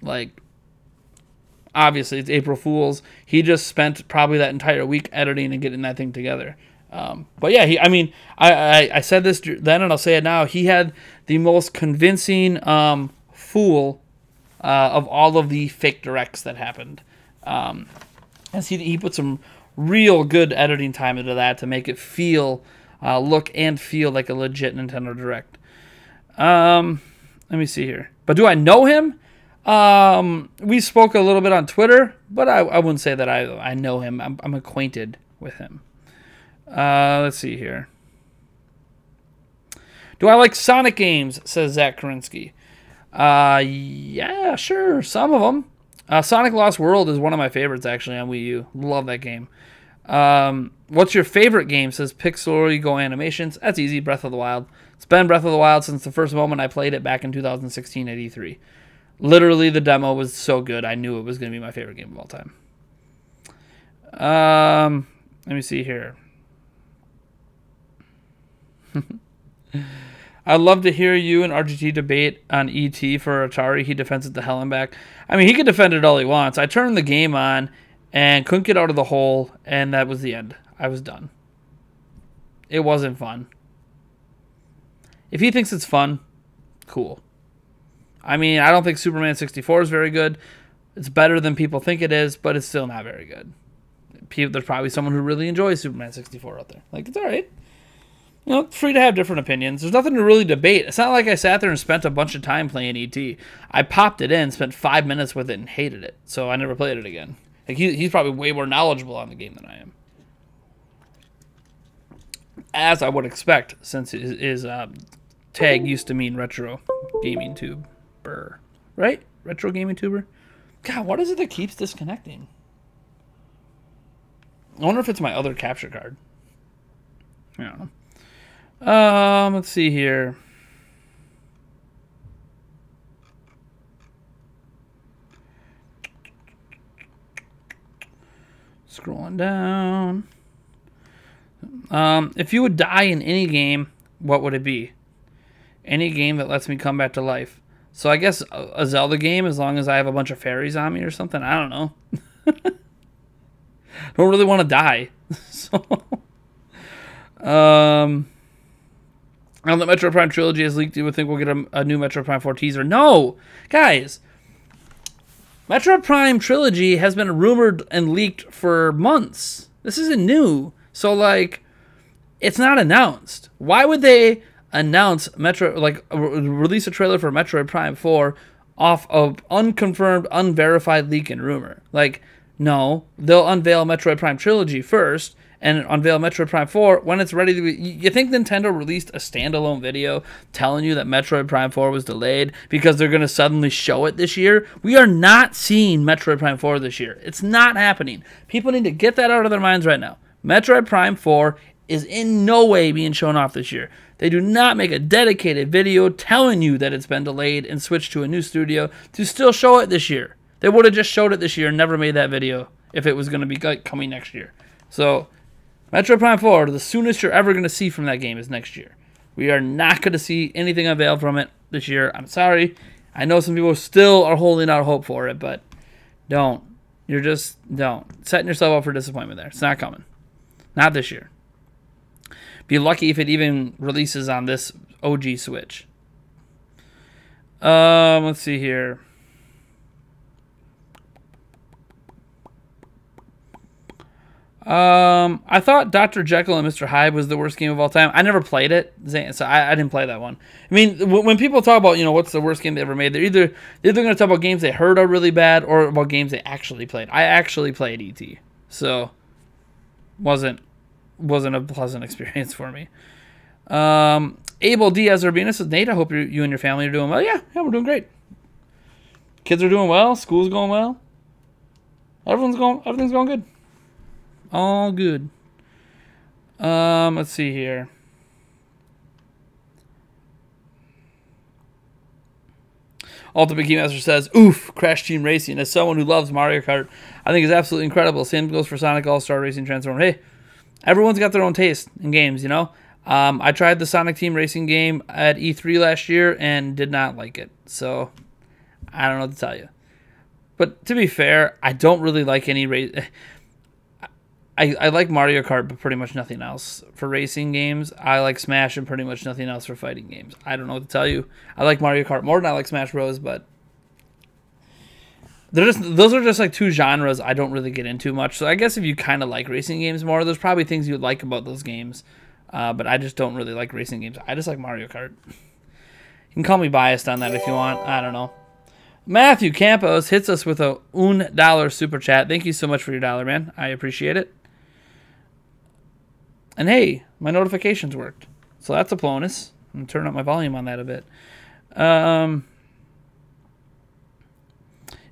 S1: Like, obviously it's April Fool's. He just spent probably that entire week editing and getting that thing together. But yeah, I said this then and I'll say it now. He had the most convincing fool of all of the fake directs that happened. And he put some real good editing time into that to make it look and feel like a legit Nintendo Direct. Let me see here. But do I know him? We spoke a little bit on Twitter, but I wouldn't say that I know him. I'm acquainted with him. Let's see here. Do I like Sonic games? Says Zach Karinsky. Yeah, sure. Some of them. Sonic Lost World is one of my favorites, actually, on Wii U. Love that game. What's your favorite game? Says Pixel Go Animations. That's easy. Breath of the Wild. It's been Breath of the Wild since the first moment I played it back in 2016 at E3. Literally, the demo was so good, I knew it was going to be my favorite game of all time. Let me see here. I'd love to hear you and RGT debate on ET for Atari. He defends it to hell and back. I mean, he can defend it all he wants. I turned the game on and couldn't get out of the hole, and that was the end. I was done. It wasn't fun. If he thinks it's fun, cool. I mean, I don't think Superman 64 is very good. It's better than people think it is, but it's still not very good. There's probably someone who really enjoys Superman 64 out there. Like, it's all right. You know, it's free to have different opinions. There's nothing to really debate. It's not like I sat there and spent a bunch of time playing ET. I popped it in, spent 5 minutes with it, and hated it. So I never played it again. Like, he's probably way more knowledgeable on the game than I am. As I would expect, since his tag used to mean retro gaming tuber. Right? Retro gaming tuber? God, what is it that keeps disconnecting? I wonder if it's my other capture card. I don't know. Let's see here. Scrolling down. If you would die in any game, what would it be? Any game that lets me come back to life. So I guess a Zelda game, as long as I have a bunch of fairies on me or something. I don't know. Don't really want to die. So, now that Metroid Prime Trilogy has leaked, you would think we'll get a new Metroid Prime 4 teaser. No! Guys! Metroid Prime Trilogy has been rumored and leaked for months. This isn't new. So, like, it's not announced. Why would they announce release a trailer for Metroid Prime 4 off of unconfirmed, unverified leak and rumor? Like, no. They'll unveil Metroid Prime Trilogy first, and unveil Metroid Prime 4 when it's ready to be. You think Nintendo released a standalone video telling you that Metroid Prime 4 was delayed because they're going to suddenly show it this year? We are not seeing Metroid Prime 4 this year. It's not happening. People need to get that out of their minds right now. Metroid Prime 4 is in no way being shown off this year. They do not make a dedicated video telling you that it's been delayed and switched to a new studio to still show it this year. They would have just showed it this year and never made that video if it was going to be coming next year. So, Metroid Prime 4, the soonest you're ever going to see from that game is next year. We are not going to see anything unveiled from it this year. I'm sorry. I know some people still are holding out hope for it, but don't. You're just, don't. Setting yourself up for disappointment there. It's not coming. Not this year. Be lucky if it even releases on this OG Switch. Let's see here. I thought Dr. Jekyll and Mr. Hyde was the worst game of all time. I never played it, so I didn't play that one. I mean, when people talk about, what's the worst game they ever made, they're either going to talk about games they heard are really bad or about games they actually played. I actually played E.T., so wasn't a pleasant experience for me. Abel Diaz Urbina says, Nate, I hope you and your family are doing well. Yeah, we're doing great. Kids are doing well. School's going well. Everything's going good. All good. Let's see here. Ultimate Keymaster says, oof, Crash Team Racing. As someone who loves Mario Kart, I think it's absolutely incredible. Same goes for Sonic All-Star Racing Transform. Hey, everyone's got their own taste in games, I tried the Sonic Team Racing game at E3 last year and did not like it. So, I don't know what to tell you. But to be fair, I don't really like any race. I like Mario Kart, but pretty much nothing else for racing games. I like Smash and pretty much nothing else for fighting games. I don't know what to tell you. I like Mario Kart more than I like Smash Bros, but those are just like two genres I don't really get into much. So I guess if you kind of like racing games more, there's probably things you would like about those games. But I just don't really like racing games. I just like Mario Kart. You can call me biased on that if you want. I don't know. Matthew Campos hits us with a $1 super chat. Thank you so much for your dollar, man. I appreciate it. And hey, my notifications worked. So that's a bonus. I'm going to turn up my volume on that a bit.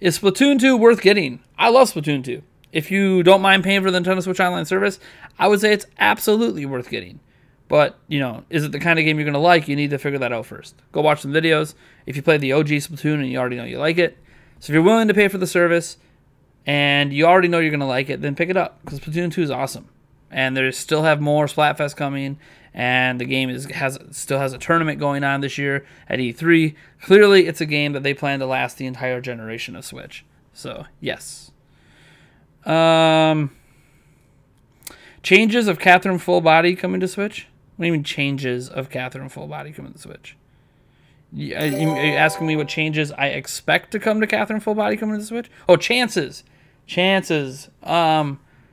S1: Is Splatoon 2 worth getting? I love Splatoon 2. If you don't mind paying for the Nintendo Switch Online service, I would say it's absolutely worth getting. But, is it the kind of game you're going to like? You need to figure that out first. Go watch some videos. If you play the OG Splatoon and you already know you like it. So if you're willing to pay for the service and you already know you're going to like it, then pick it up. Because Splatoon 2 is awesome. and they still have more Splatfest coming, and the game still has a tournament going on this year at E3. Clearly, it's a game that they plan to last the entire generation of Switch. So, yes. Changes of Catherine Full Body coming to Switch? What do you mean changes of Catherine Full Body coming to Switch? Are you asking me what changes I expect to come to Catherine Full Body coming to the Switch? Oh, chances. Chances.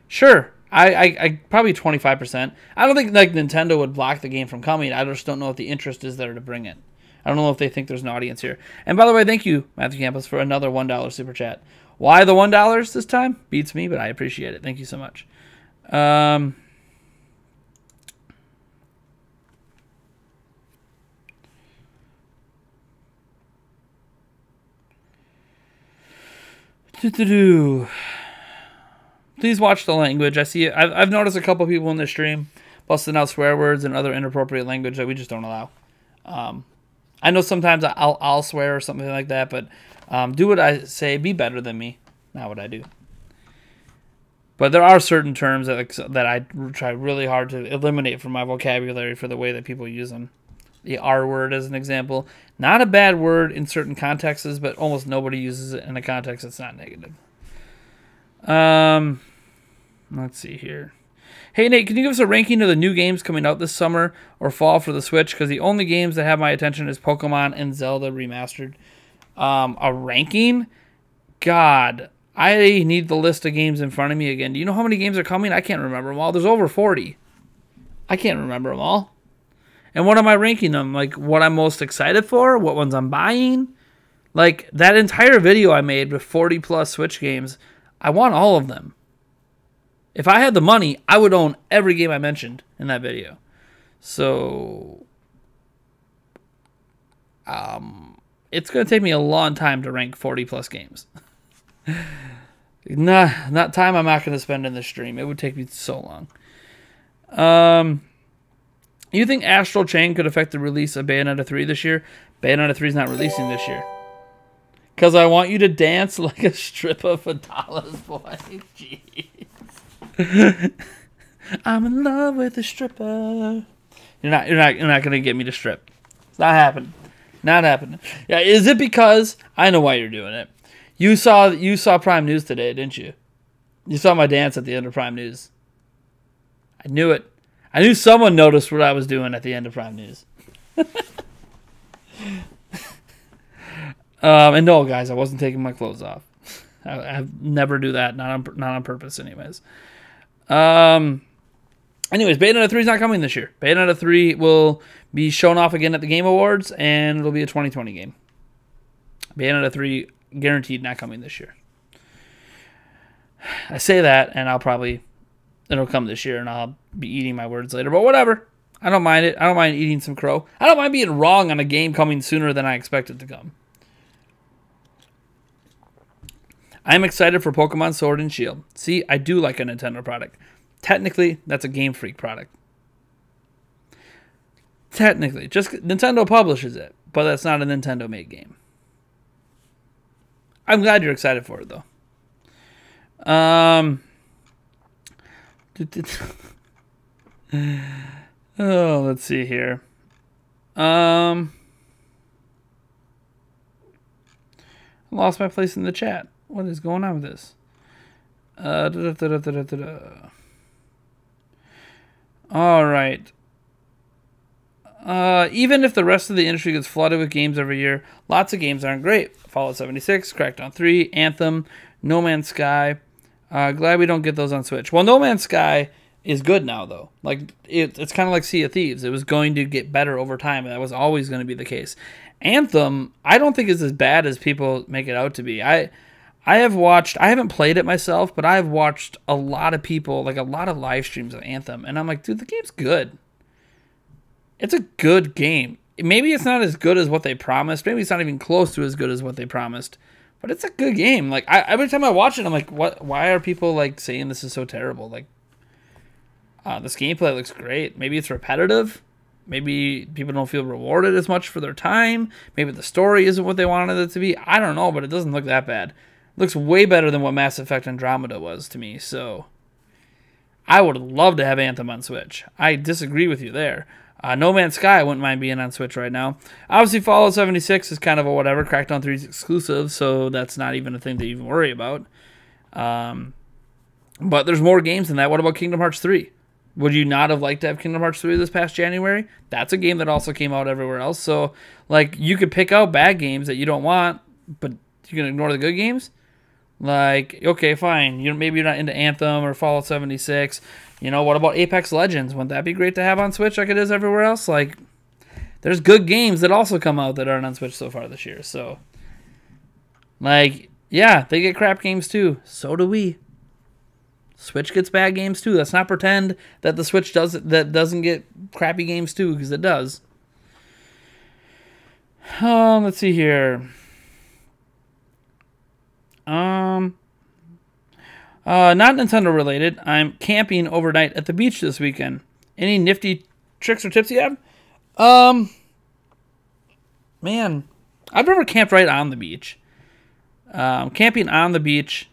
S1: Sure. I probably 25%. I don't think like Nintendo would block the game from coming. I just don't know if the interest is there to bring it. I don't know if they think there's an audience here. And by the way, thank you, Matthew Campos, for another $1 super chat. Why the $1 this time? Beats me, but I appreciate it. Thank you so much. Please watch the language. I see it. I've noticed a couple people in the stream busting out swear words and other inappropriate language that we just don't allow. I know sometimes I'll swear or something like that, but do what I say. Be better than me. Not what I do. But there are certain terms that I try really hard to eliminate from my vocabulary for the way that people use them. The R word, as an example. Not a bad word in certain contexts, but almost nobody uses it in a context that's not negative. Let's see here. Hey, Nate, can you give us a ranking of the new games coming out this summer or fall for the Switch? Because the only games that have my attention is Pokemon and Zelda Remastered. A ranking? God, I need the list of games in front of me again. Do you know how many games are coming? I can't remember them all. There's over 40. I can't remember them all. And what am I ranking them? Like, what I'm most excited for? What ones I'm buying? Like, that entire video I made with 40-plus Switch games, I want all of them. If I had the money, I would own every game I mentioned in that video. So, it's going to take me a long time to rank 40-plus games. Not time I'm not going to spend in the stream. It would take me so long. You think Astral Chain could affect the release of Bayonetta 3 this year? Bayonetta 3 is not releasing this year. Because I want you to dance like a stripper for dollars, boy. Jeez. I'm in love with a stripper. You're not gonna get me to strip. It's not happening. Not happening. Yeah, is it because I know why you're doing it? You saw Prime News today, didn't you? You saw my dance at the end of Prime News. I knew it. I knew someone noticed what I was doing at the end of Prime News. And no, guys, I wasn't taking my clothes off. I never do that, not on purpose, anyways. Anyways, Bayonetta 3 is not coming this year. Bayonetta 3 will be shown off again at the Game Awards, and it'll be a 2020 game. Bayonetta 3 guaranteed not coming this year. I say that, and it'll come this year, and I'll be eating my words later. But whatever. I don't mind it. I don't mind eating some crow. I don't mind being wrong on a game coming sooner than I expect it to come. I'm excited for Pokemon Sword and Shield. See, I do like a Nintendo product. Technically, that's a Game Freak product. Technically. Just Nintendo publishes it, but that's not a Nintendo-made game. I'm glad you're excited for it, though. Oh, let's see here. I lost my place in the chat. What is going on with this? All right. Even if the rest of the industry gets flooded with games every year, lots of games aren't great. Fallout 76, Crackdown 3, Anthem, No Man's Sky. Glad we don't get those on Switch. Well, No Man's Sky is good now, though. Like it's kind of like Sea of Thieves. It was going to get better over time. That was always going to be the case. Anthem, I don't think is as bad as people make it out to be. I haven't played it myself, but I've watched a lot of people, like a lot of live streams of Anthem, and I'm like, dude, the game's good. It's a good game. Maybe it's not as good as what they promised. Maybe it's not even close to as good as what they promised. But it's a good game. Like every time I watch it, I'm like, what? Why are people like saying this is so terrible? Like, this gameplay looks great. Maybe it's repetitive. Maybe people don't feel rewarded as much for their time. Maybe the story isn't what they wanted it to be. I don't know, but it doesn't look that bad. It looks way better than what Mass Effect Andromeda was to me. So I would love to have Anthem on Switch. I disagree with you there. No Man's Sky I wouldn't mind being on Switch right now. Obviously, Fallout 76 is kind of a whatever. Crackdown 3 is exclusive, so that's not even a thing to even worry about. But there's more games than that. What about Kingdom Hearts 3? Would you not have liked to have Kingdom Hearts 3 this past January? That's a game that also came out everywhere else. So, like, you could pick out bad games that you don't want, but you can ignore the good games. Like, okay, fine. Maybe you're not into Anthem or Fallout 76. What about Apex Legends? Wouldn't that be great to have on Switch like it is everywhere else? Like, there's good games that also come out that aren't on Switch so far this year. So, like, yeah, they get crap games too. So do we. Switch gets bad games too. Let's not pretend that the Switch doesn't get crappy games too, because it does. Let's see here. Not Nintendo related. I'm camping overnight at the beach this weekend. Any nifty tricks or tips you have? Man, I've never camped right on the beach. Camping on the beach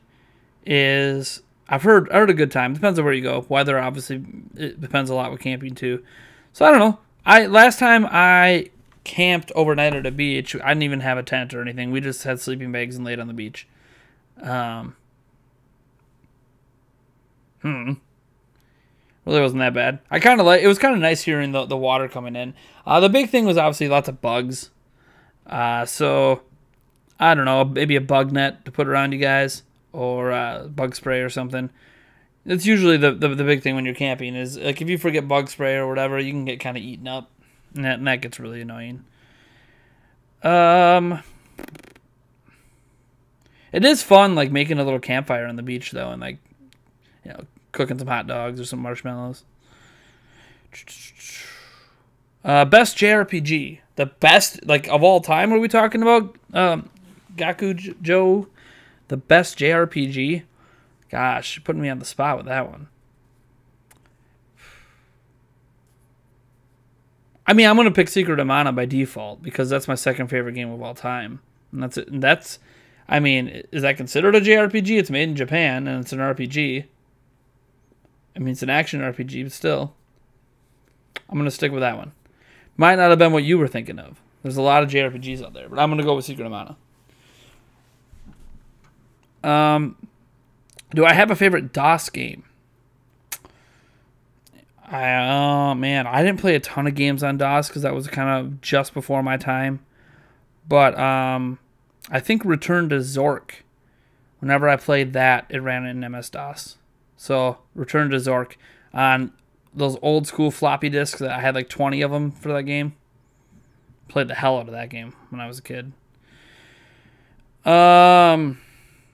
S1: is, I've heard a good time. Depends on where you go. Weather, obviously, it depends a lot with camping too. So I don't know. Last time I camped overnight at a beach, I didn't even have a tent or anything. We just had sleeping bags and laid on the beach. Really wasn't that bad. It was kind of nice hearing the water coming in. The big thing was obviously lots of bugs. So I don't know, maybe a bug net to put around you guys, or bug spray or something. It's usually the big thing when you're camping is, like, if you forget bug spray or whatever, you can get kind of eaten up, and that gets really annoying. It is fun, like, making a little campfire on the beach though, and, like, cooking some hot dogs or some marshmallows. Best JRPG, the best, like, of all time. What are we talking about? Gaku Joe, the best JRPG. Gosh, you're putting me on the spot with that one. I mean, I'm gonna pick Secret of Mana by default because that's my second favorite game of all time, and that's it. And I mean, is that considered a JRPG? It's made in Japan and it's an RPG. I mean, it's an action RPG, but still, I'm gonna stick with that one. Might not have been what you were thinking of. There's a lot of JRPGs out there, but I'm gonna go with Secret of Mana. Do I have a favorite DOS game? Man, I didn't play a ton of games on DOS because that was kind of just before my time. But I think Return to Zork. Whenever I played that, it ran in MS-DOS. So Return to Zork on those old school floppy disks that I had like 20 of them for that game. Played the hell out of that game when I was a kid.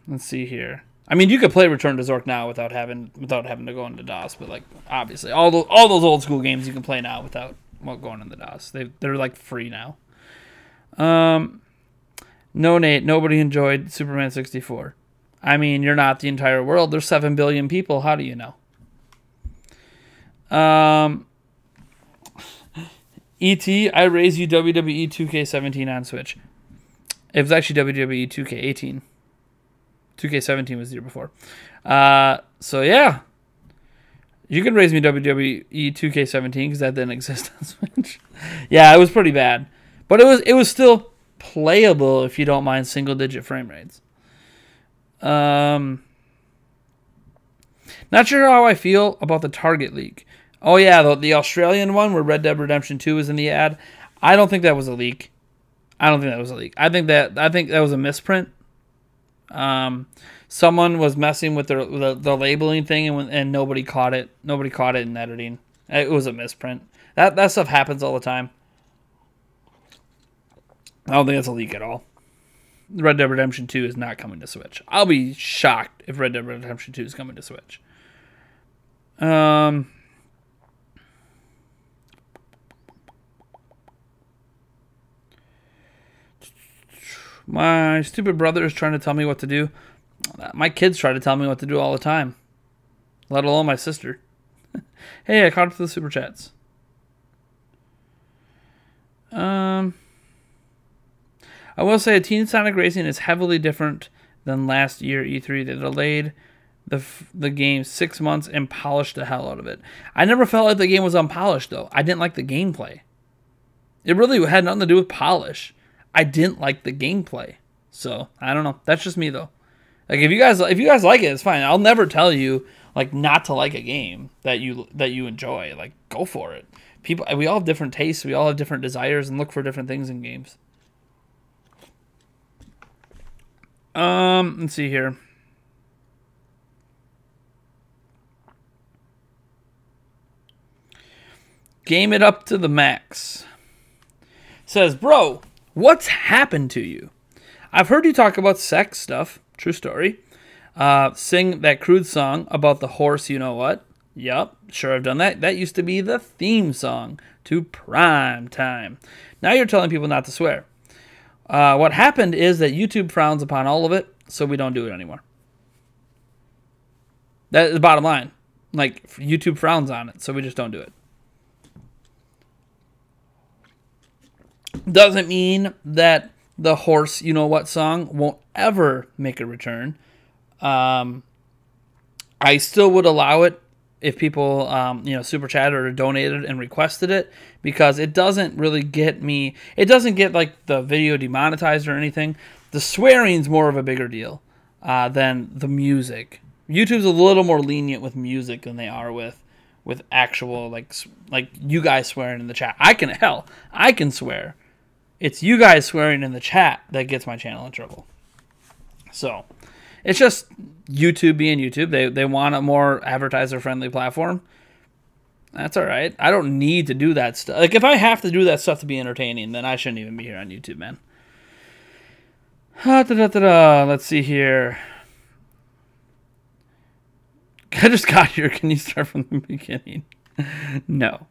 S1: Let's see here. I mean, you could play Return to Zork now without having to go into DOS, but, like, obviously all those old school games you can play now without going into DOS. They're like free now. No, Nate, nobody enjoyed Superman 64. I mean, you're not the entire world. There's 7 billion people. How do you know? E.T., I raise you WWE 2K17 on Switch. It was actually WWE 2K18. 2K17 was the year before. So, yeah. You can raise me WWE 2K17 because that didn't exist on Switch. Yeah, it was pretty bad. But it was still playable if you don't mind single-digit frame rates. Not sure how I feel about the Target leak. Oh, yeah, the Australian one where Red Dead Redemption 2 was in the ad. I don't think that was a leak. I think that was a misprint. Someone was messing with the labeling thing and nobody caught it. Nobody caught it in editing. It was a misprint. That stuff happens all the time. I don't think that's a leak at all. Red Dead Redemption 2 is not coming to Switch. I'll be shocked if Red Dead Redemption 2 is coming to Switch. My stupid brother is trying to tell me what to do. My kids try to tell me what to do all the time, let alone my sister. Hey, I caught up to the super chats. I will say Teen Sonic Racing is heavily different than last year E3. They delayed the game 6 months and polished the hell out of it. I never felt like the game was unpolished, though. I didn't like the gameplay. It really had nothing to do with polish. I didn't like the gameplay. So, I don't know. That's just me, though. Like, if you guys like it, it's fine. I'll never tell you, like, not to like a game that you enjoy. Like, go for it. We all have different tastes. We all have different desires and look for different things in games. Let's see here. Game it up to the max. Says, bro, what's happened to you? I've heard you talk about sex stuff. True story. Sing that crude song about the horse, you know what? Yup, sure I've done that. That used to be the theme song to Prime Time. Now you're telling people not to swear. What happened is that YouTube frowns upon all of it, so we don't do it anymore. That is the bottom line. Like, YouTube frowns on it, so we just don't do it. Doesn't mean that the horse, you know what song won't ever make a return. I still would allow it if people, super chatted or donated and requested it, because it doesn't really get me. It doesn't get like the video demonetized or anything. The swearing's more of a bigger deal than the music. YouTube's a little more lenient with music than they are with actual like you guys swearing in the chat. I can swear. It's you guys swearing in the chat that gets my channel in trouble. So, it's just YouTube being YouTube. They want a more advertiser-friendly platform. That's all right. I don't need to do that stuff. Like, if I have to do that stuff to be entertaining, then I shouldn't even be here on YouTube, man. Let's see here. I just got here. Can you start from the beginning? No.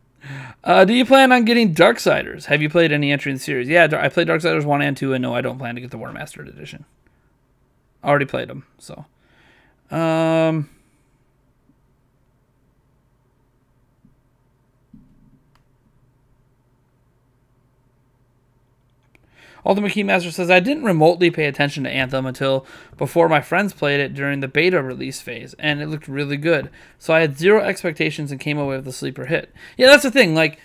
S1: Do you plan on getting Darksiders? Have you played any entry in the series? Yeah, I played Darksiders 1 and 2, and no, I don't plan to get the War Mastered Edition. I already played them, so. Ultimate Keymaster says, I didn't remotely pay attention to Anthem until before my friends played it during the beta release phase, and it looked really good. So I had zero expectations and came away with a sleeper hit. Yeah, that's the thing. Like,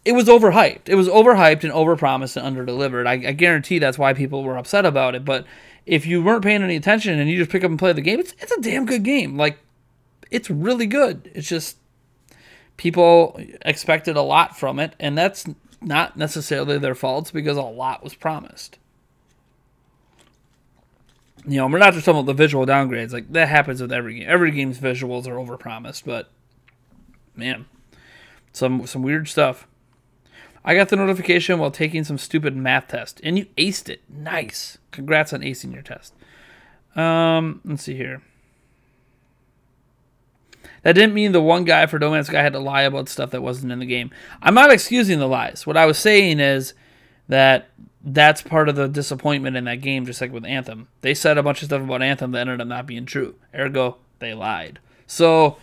S1: it was overhyped. It was overhyped and overpromised and underdelivered. I guarantee that's why people were upset about it. But if you weren't paying any attention and you just pick up and play the game, it's a damn good game. Like, it's really good. It's just people expected a lot from it, and that's not necessarily their faults because a lot was promised. You know, we're not just talking about the visual downgrades. Like, that happens with every game. Every game's visuals are overpromised, but man, some weird stuff. I got the notification while taking some stupid math test, and you aced it. Nice. Congrats on acing your test. Let's see here. That didn't mean the one guy for No Man's Sky had to lie about stuff that wasn't in the game. I'm not excusing the lies. What I was saying is that that's part of the disappointment in that game, just like with Anthem. They said a bunch of stuff about Anthem that ended up not being true. Ergo, they lied. So,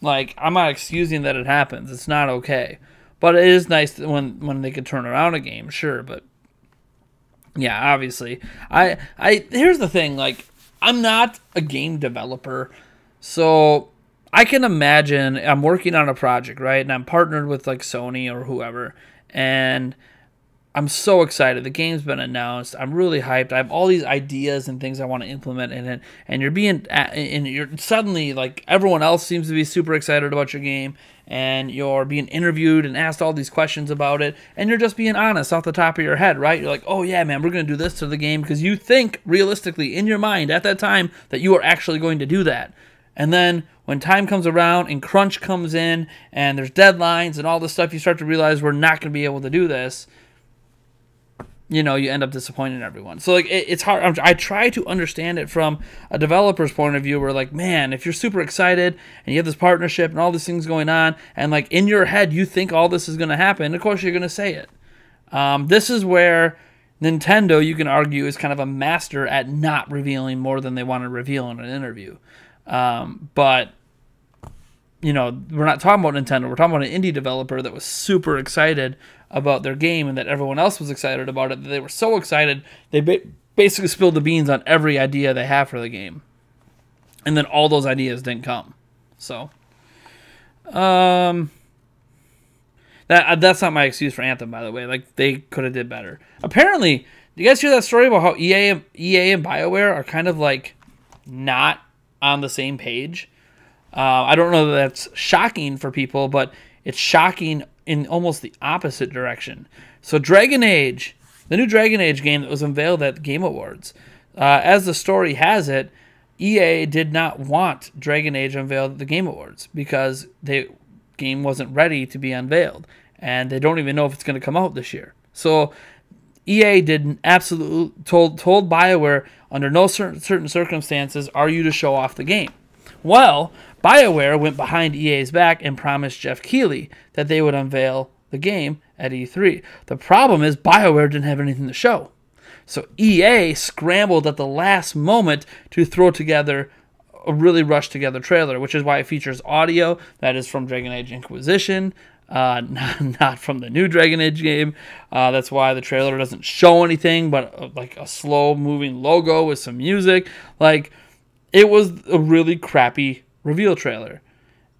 S1: like, I'm not excusing that it happens. It's not okay. But it is nice when they could turn around a game, sure. But, yeah, obviously. Here's the thing. Like, I'm not a game developer, so I can imagine I'm working on a project, right? And I'm partnered with like Sony or whoever, and I'm so excited. The game's been announced. I'm really hyped. I have all these ideas and things I want to implement in it, and you're suddenly like everyone else seems to be super excited about your game, and you're being interviewed and asked all these questions about it, and you're just being honest off the top of your head, right? You're like, oh yeah, man, we're going to do this to the game because you think realistically in your mind at that time that you are actually going to do that. And then when time comes around and crunch comes in and there's deadlines and all this stuff, you start to realize we're not going to be able to do this. You know, you end up disappointing everyone. So, like, it's hard. I try to understand it from a developer's point of view where, like, man, if you're super excited and you have this partnership and all these things going on and, like, in your head you think all this is going to happen, of course you're going to say it. This is where Nintendo, you can argue, is kind of a master at not revealing more than they want to reveal in an interview. But, you know, we're not talking about Nintendo. We're talking about an indie developer that was super excited about their game and that everyone else was excited about it. That they were so excited, they basically spilled the beans on every idea they have for the game. and then all those ideas didn't come. So, that's not my excuse for Anthem, by the way. Like, they could have did better. Apparently, do you guys hear that story about how EA and BioWare are kind of like not on the same page? I don't know that that's shocking for people, but it's shocking in almost the opposite direction. So Dragon Age, the new Dragon Age game that was unveiled at the Game Awards, as the story has it, EA did not want Dragon Age unveiled at the Game Awards because the game wasn't ready to be unveiled, and they don't even know if it's going to come out this year. So EA did absolutely told BioWare under no certain circumstances are you to show off the game. Well, BioWare went behind EA's back and promised Jeff Keighley that they would unveil the game at E3. The problem is BioWare didn't have anything to show. So EA scrambled at the last moment to throw together a really rushed together trailer, which is why it features audio that is from Dragon Age Inquisition, not from the new Dragon Age game. That's why the trailer doesn't show anything but like a slow moving logo with some music. Like, it was a really crappy reveal trailer,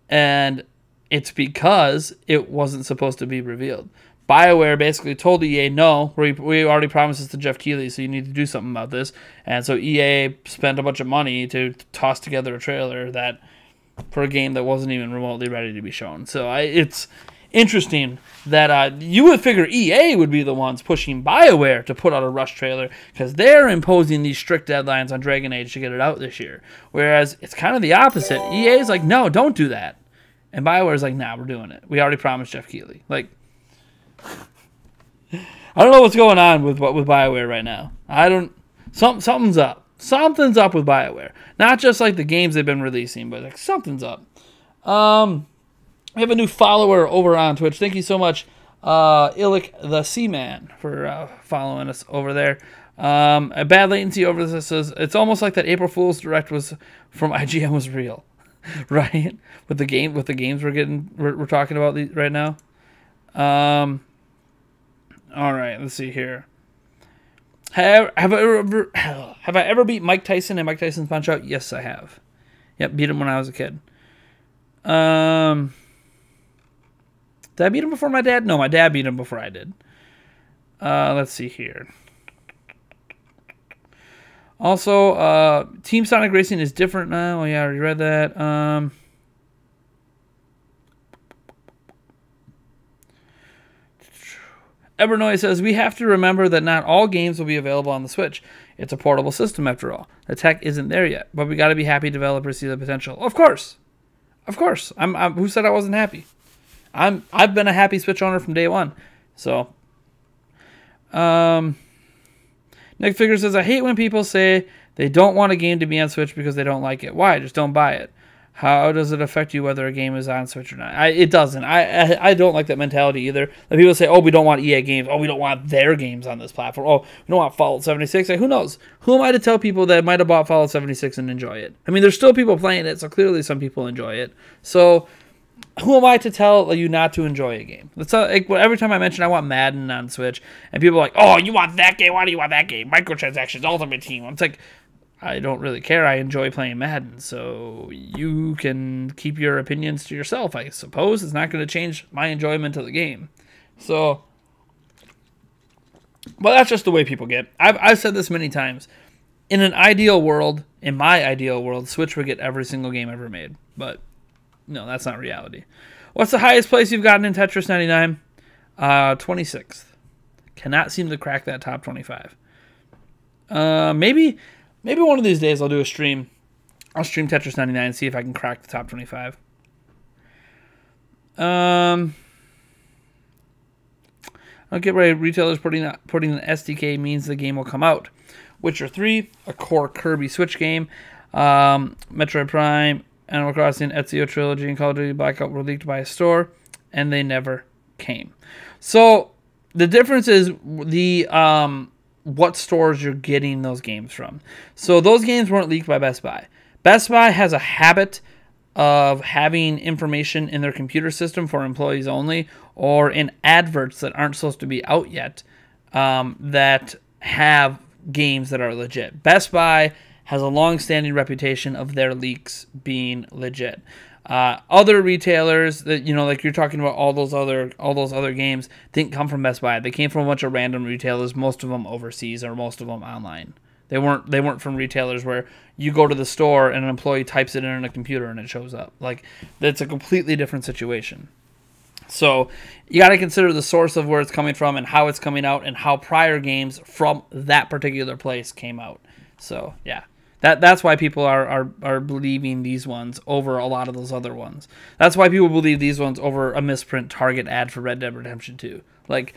S1: and it's because it wasn't supposed to be revealed. BioWare basically told EA, no, we already promised this to Jeff Keighley, so you need to do something about this. And so EA spent a bunch of money to toss together a trailer that for a game that wasn't even remotely ready to be shown. So it's interesting that you would figure EA would be the ones pushing BioWare to put out a rush trailer because they're imposing these strict deadlines on Dragon Age to get it out this year. Whereas it's kind of the opposite. EA is like, no, don't do that. And BioWare is like, nah, we're doing it. We already promised Jeff Keighley. Like, I don't know what's going on with BioWare right now. Something's up. Something's up with BioWare. Not just like the games they've been releasing, but like something's up. We have a new follower over on Twitch. Thank you so much, Illick the Seaman, for following us over there. A bad latency over this says it's almost like that April Fool's Direct was from IGN was real, right? With the games we're talking about right now. All right, let's see here. Have I ever beat Mike Tyson and Mike Tyson's Punch-Out? Yes, I have. Yep, beat him when I was a kid. Did I beat him before my dad? No, my dad beat him before I did. Let's see here. Also, Team Sonic Racing is different now. Oh, yeah, I already read that. Evernoy says, we have to remember that not all games will be available on the Switch. It's a portable system, after all. The tech isn't there yet, but we got to be happy developers see the potential. Of course. Of course. Who said I wasn't happy? I've been a happy Switch owner from day one. So, Nick Figure says, I hate when people say they don't want a game to be on Switch because they don't like it. Why? Just don't buy it. How does it affect you whether a game is on Switch or not? It doesn't. I don't like that mentality either. Like people say, oh, we don't want EA games. Oh, we don't want their games on this platform. Oh, we don't want Fallout 76. Like, who knows? Who am I to tell people that might have bought Fallout 76 and enjoy it? I mean, there's still people playing it, so clearly some people enjoy it. So who am I to tell you not to enjoy a game? That's like, every time I mention I want Madden on Switch, and people are like, oh, you want that game? Why do you want that game? Microtransactions, Ultimate Team. It's like, I don't really care. I enjoy playing Madden, so you can keep your opinions to yourself, I suppose. It's not going to change my enjoyment of the game. So, well, that's just the way people get. I've said this many times. In an ideal world, in my ideal world, Switch would get every single game ever made. But, no, that's not reality. What's the highest place you've gotten in Tetris 99? 26th. Cannot seem to crack that top 25. Maybe one of these days I'll do a stream. I'll stream Tetris 99 and see if I can crack the top 25. I'll get ready. Retailers putting an SDK means the game will come out. Witcher 3, a core Kirby Switch game. Metroid Prime, Animal Crossing, Ezio Trilogy, and Call of Duty Blackout were leaked by a store, and they never came. So the difference is the what stores you're getting those games from. So those games weren't leaked by Best Buy. Best Buy has a habit of having information in their computer system for employees only, or in adverts that aren't supposed to be out yet, that have games that are legit. Best Buy has a long-standing reputation of their leaks being legit. Other retailers that, you know, like you're talking about, all those other games didn't come from Best Buy. They came from a bunch of random retailers, most of them overseas or most of them online. They weren't from retailers where you go to the store and an employee types it in on a computer and it shows up. Like, that's a completely different situation. So you got to consider the source of where it's coming from and how it's coming out and how prior games from that particular place came out. So yeah, that's why people are believing these ones over a lot of those other ones. That's why people believe these ones over a misprint Target ad for Red Dead Redemption 2. Like,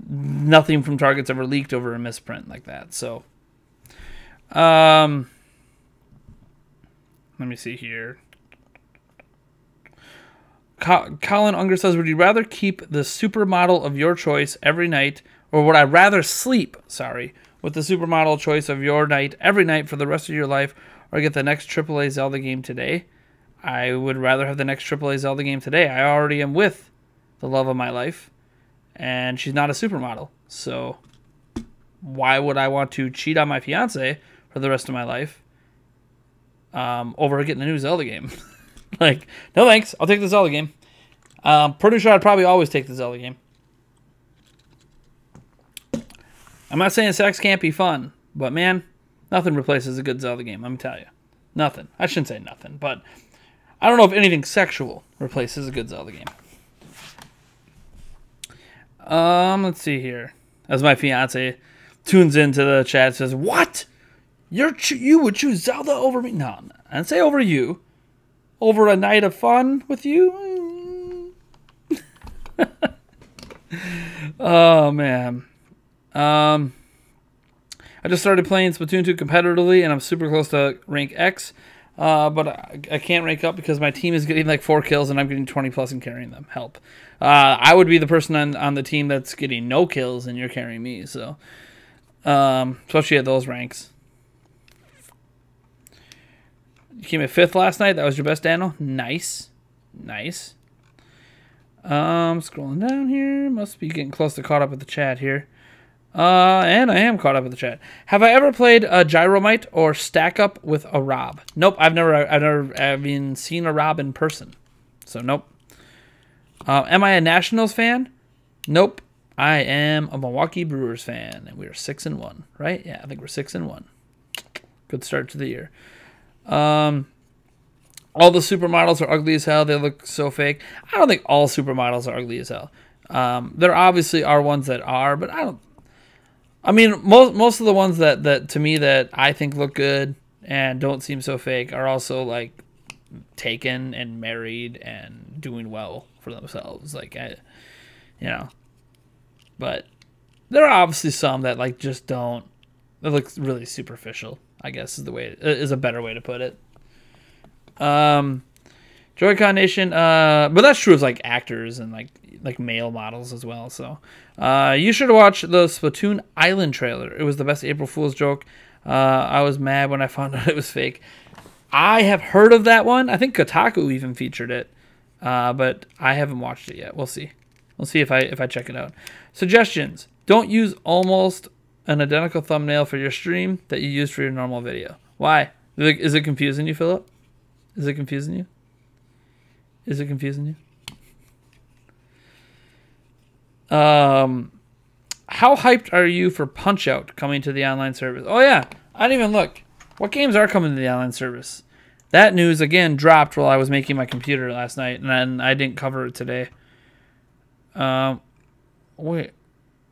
S1: nothing from Target's ever leaked over a misprint like that. So let me see here. Colin Unger says, would you rather keep the supermodel of your choice every night, or would I rather sleep, with the supermodel choice of your night every night for the rest of your life, or get the next AAA Zelda game today? I would rather have the next AAA Zelda game today. I already am with the love of my life, and she's not a supermodel. So why would I want to cheat on my fiance for the rest of my life over getting a new Zelda game? Like, no thanks. I'll take the Zelda game. Pretty sure I'd probably always take the Zelda game. I'm not saying sex can't be fun, but man, nothing replaces a good Zelda game, let me tell you. Nothing. I shouldn't say nothing, but I don't know if anything sexual replaces a good Zelda game. Let's see here. As my fiance tunes into the chat, says, "What? You would choose Zelda over me?" No, I didn't say over you. Over a night of fun with you? Oh, man. I just started playing Splatoon 2 competitively, and I'm super close to rank X. But I can't rank up because my team is getting like 4 kills, and I'm getting 20 plus and carrying them. Help. I would be the person on the team that's getting no kills, and you're carrying me. So, especially at those ranks. You came in 5th last night. That was your best, Daniel. Nice. Nice. Scrolling down here. Must be getting close to caught up with the chat here. And I am caught up with the chat. Have I ever played a Gyromite or Stack Up with a Rob? Nope. I've never even seen a Rob in person. So nope. Am I a Nationals fan? Nope. I am a Milwaukee Brewers fan, and we are 6-1, right? Yeah, I think we're 6-1. Good start to the year. All the supermodels are ugly as hell. They look so fake. I don't think all supermodels are ugly as hell. There obviously are ones that are, but I mean, most of the ones that to me that I think look good and don't seem so fake are also like taken and married and doing well for themselves. Like, but there are obviously some that like just don't. It looks really superficial, I guess is a better way to put it. Joy-Con Nation, but that's true of like actors and like male models as well. So you should watch the Splatoon Island trailer. It was the best April Fool's joke. I was mad when I found out it was fake. I have heard of that one. I think Kotaku even featured it, but I haven't watched it yet. We'll see. We'll see if I check it out. Suggestions: don't use almost an identical thumbnail for your stream that you use for your normal video. Why? Is it confusing you, Philip? Is it confusing you? Is it confusing you? How hyped are you for Punch-Out coming to the online service? Oh, yeah. I didn't even look. What games are coming to the online service? That news, again, dropped while I was making my computer last night, and I didn't cover it today. Wait,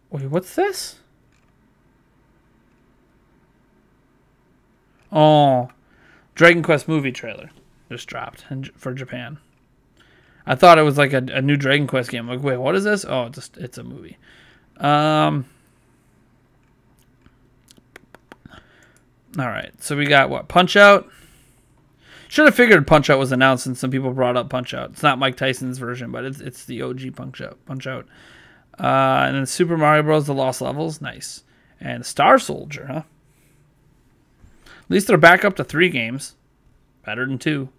S1: what's this? Oh, Dragon Quest movie trailer just dropped for Japan. I thought it was like a new Dragon Quest game. Like, wait, what is this? Oh, it's a movie. All right, so we got what? Punch-Out. Should have figured Punch-Out was announced since some people brought up Punch-Out. It's not Mike Tyson's version, but it's the OG Punch-Out. And then Super Mario Bros. The Lost Levels, nice. And Star Soldier, huh? At least they're back up to 3 games. Better than 2.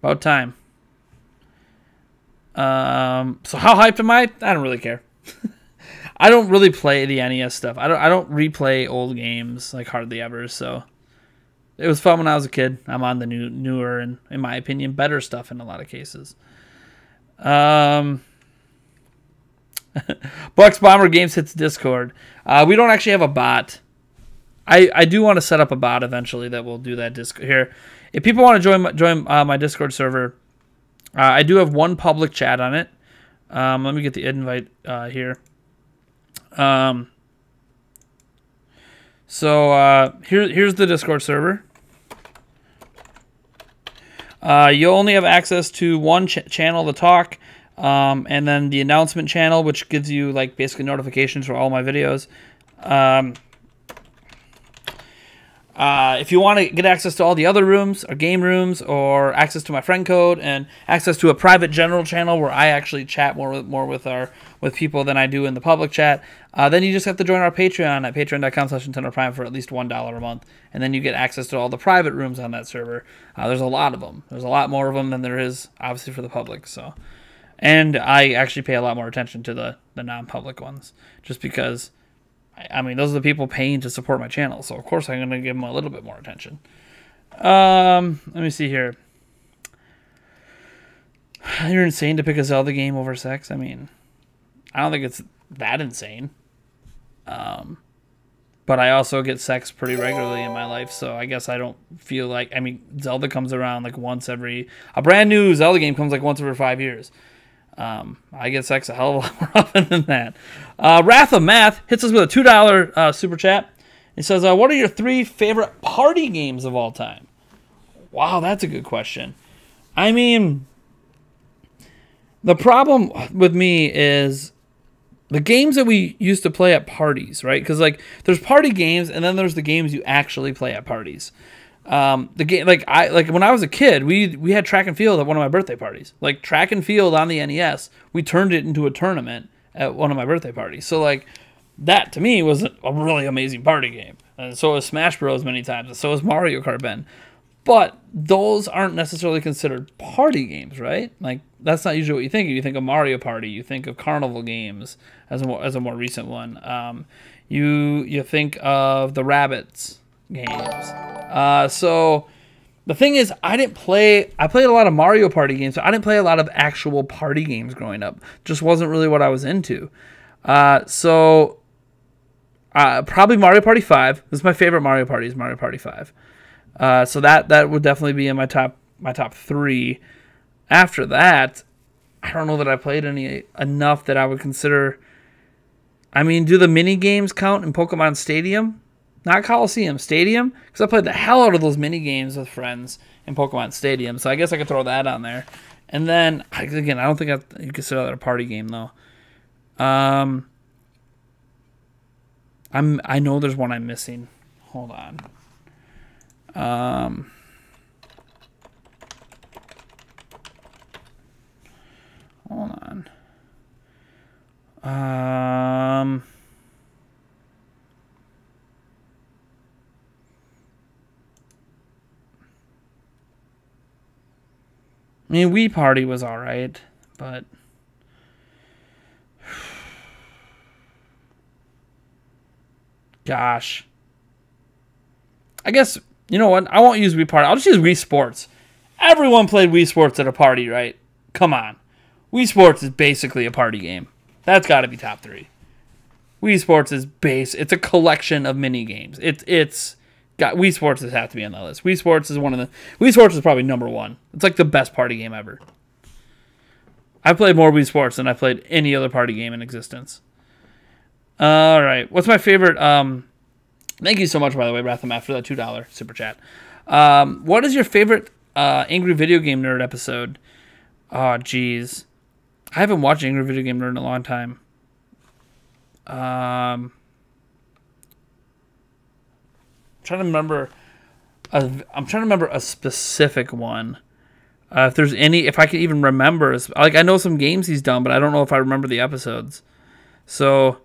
S1: About time. So how hyped am I? I don't really care. I don't really play the NES stuff. I don't replay old games like hardly ever. So It was fun when I was a kid. I'm on the newer and, in my opinion, better stuff in a lot of cases. Bucks Bomber Games hits Discord. We don't actually have a bot. I do want to set up a bot eventually that will do that Discord here. If people want to join my Discord server, I do have one public chat on it. Let me get the invite here. Here's the Discord server. You'll only have access to one channel to talk, and then the announcement channel, which gives you like basically notifications for all my videos. If you want to get access to all the other rooms or game rooms, or access to my friend code and access to a private general channel where I actually chat more with people than I do in the public chat, then you just have to join our Patreon at patreon.com/NintendoPrime for at least $1 a month, and then you get access to all the private rooms on that server. There's a lot of them. There's a lot more of them than there is obviously for the public. So, and I actually pay a lot more attention to the non-public ones, just because. I mean, those are the people paying to support my channel, so of course I'm going to give them a little bit more attention. Let me see here. You're insane to pick a Zelda game over sex? I mean, I don't think it's that insane. But I also get sex pretty regularly in my life, so I guess I don't feel like... I mean, Zelda comes around like once every... A brand new Zelda game comes like once every 5 years. I get sex a hell of a lot more often than that. Wrath of Math hits us with a $2 super chat. It says, what are your 3 favorite party games of all time? Wow, that's a good question. I mean, the problem with me is the games that we used to play at parties, right? Because like there's party games, and then there's the games you actually play at parties. The game, like when I was a kid, we had track and field at one of my birthday parties. Like track and field on the NES, we turned it into a tournament at one of my birthday parties. So like that to me was a really amazing party game. And so was Smash Bros many times, and so was Mario Kart Ben. But those aren't necessarily considered party games, right? Like that's not usually what you think of. You think of Mario Party, you think of Carnival Games as a more recent one. You think of the Rabbids games. So the thing is, I played a lot of Mario Party games, so I didn't play a lot of actual party games growing up. Just wasn't really what I was into. Probably Mario Party 5. This is my favorite Mario Party, is Mario Party 5. So that would definitely be in my top 3. After that, I don't know that I played enough that I would consider. I mean, do the mini games count in Pokemon Stadium? Not Coliseum, Stadium, because I played the hell out of those mini games with friends in Pokemon Stadium. So I guess I could throw that on there. And then again, I don't think you consider that a party game though. I know there's one I'm missing. Hold on. Hold on. I mean, Wii Party was alright, but... Gosh. I guess, you know what? I won't use Wii Party. I'll just use Wii Sports. Everyone played Wii Sports at a party, right? Come on. Wii Sports is basically a party game. That's got to be top 3. Wii Sports is it's a collection of mini games. Wii Sports has to be on the list. Wii Sports is probably number 1. It's like the best party game ever. I've played more Wii Sports than I've played any other party game in existence. All right. What's my favorite? Thank you so much, by the way, Wrath of Math, for that $2 super chat. What is your favorite Angry Video Game Nerd episode? Oh, geez. I haven't watched Angry Video Game Nerd in a long time. I'm trying to remember a specific one. If I can even remember, like I know some games he's done, but I don't know if I remember the episodes. So,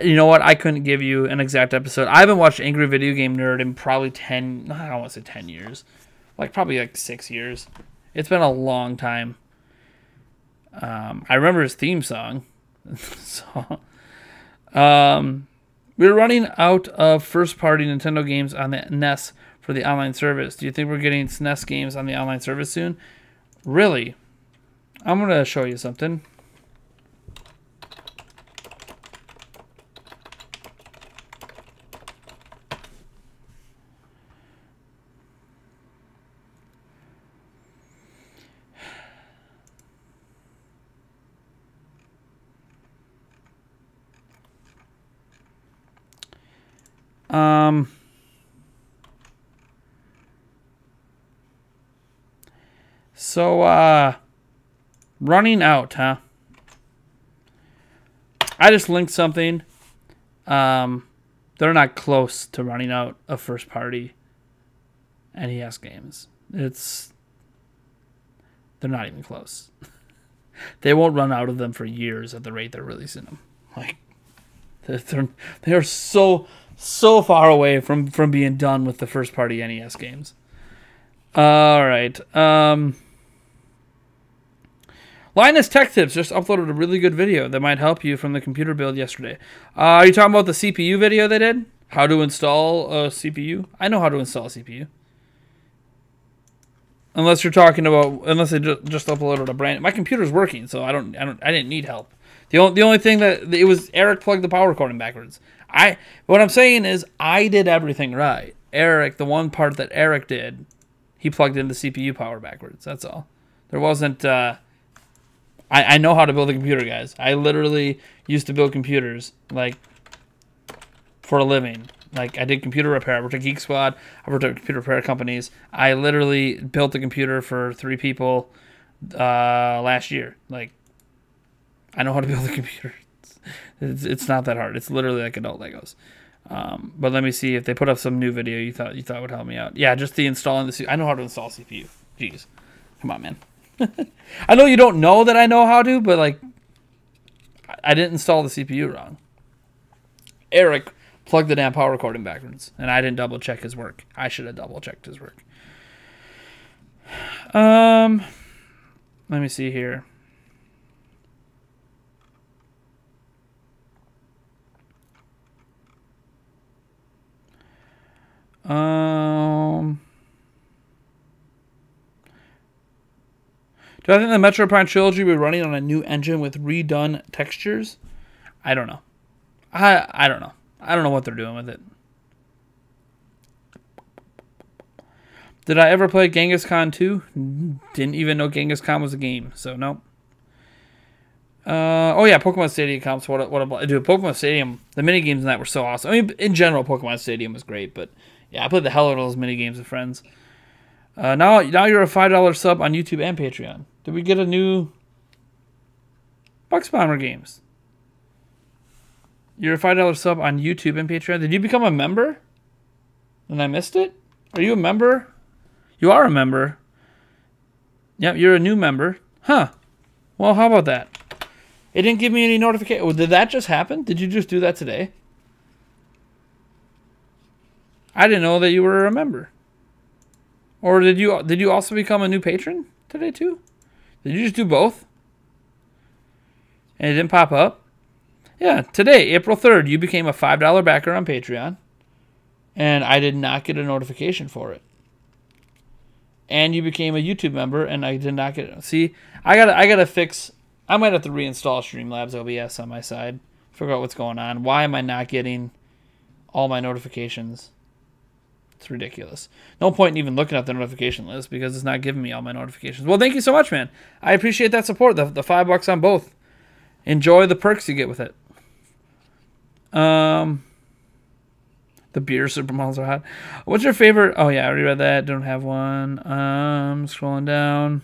S1: you know what? I couldn't give you an exact episode. I haven't watched Angry Video Game Nerd in probably I don't want to say 10 years, probably 6 years. It's been a long time. I remember his theme song. So, We're running out of first-party Nintendo games on the NES for the online service. Do you think we're getting SNES games on the online service soon? Really? I'm going to show you something. Running out, huh? I just linked something. They're not close to running out of first party NES games. They're not even close. They won't run out of them for years at the rate they're releasing them. Like, they're so far away from being done with the first party NES games. All right. Linus Tech Tips just uploaded a really good video that might help you from the computer build yesterday. Are you talking about the CPU video they did? How to install a CPU? I know how to install a CPU. Unless you're talking about, unless they just uploaded a brand. My computer's working, so I didn't need help. The only thing that it was Eric plugged the power cord in backwards. What I'm saying is I did everything right. Eric, the one part that Eric did, he plugged in the CPU power backwards. That's all. There wasn't. I know how to build a computer, guys. I literally used to build computers, like, for a living. Like, I did computer repair. I worked at Geek Squad. I worked at computer repair companies. I literally built a computer for 3 people last year. Like, I know how to build a computer. It's not that hard. It's literally like adult Legos. But let me see if they put up some new video you thought would help me out. Yeah, just the installing the CPU. I know how to install CPU. Jeez. Come on, man. I know you don't know that I know how to, but like, I didn't install the CPU wrong. Eric plugged the damn power cord in backwards, and I didn't double check his work. I should have double checked his work. Let me see here. Do I think the Metro Prime trilogy will be running on a new engine with redone textures? I don't know. I don't know. I don't know what they're doing with it. Did I ever play Genghis Khan 2? Didn't even know Genghis Khan was a game, so no. Oh yeah, Pokemon Stadium comps. Dude, Pokemon Stadium, the mini games in that were so awesome. I mean, in general, Pokemon Stadium was great, but yeah, I played the hell out of those mini games with friends. Now you're a $5 sub on YouTube and Patreon. Did we get a new Bucks Bomber games? You're a $5 sub on YouTube and Patreon. Did you become a member? And I missed it? Are you a member? You are a member. Yep, you're a new member. Huh. Well, how about that? It didn't give me any notification. Oh, did that just happen? Did you just do that today? I didn't know that you were a member. Or did you also become a new patron today too? Did you just do both? And it didn't pop up? Yeah, today, April 3rd, you became a $5 backer on Patreon. And I did not get a notification for it. And you became a YouTube member, and I did not get it. See, I gotta fix. I might have to reinstall Streamlabs OBS on my side. Figure out what's going on. Why am I not getting all my notifications? It's ridiculous. No point in even looking at the notification list because it's not giving me all my notifications. Well, thank you so much, man. I appreciate that support. The $5 on both. Enjoy the perks you get with it. The beer supermodels are hot. What's your favorite? Oh yeah, I already read that. Don't have one. Scrolling down.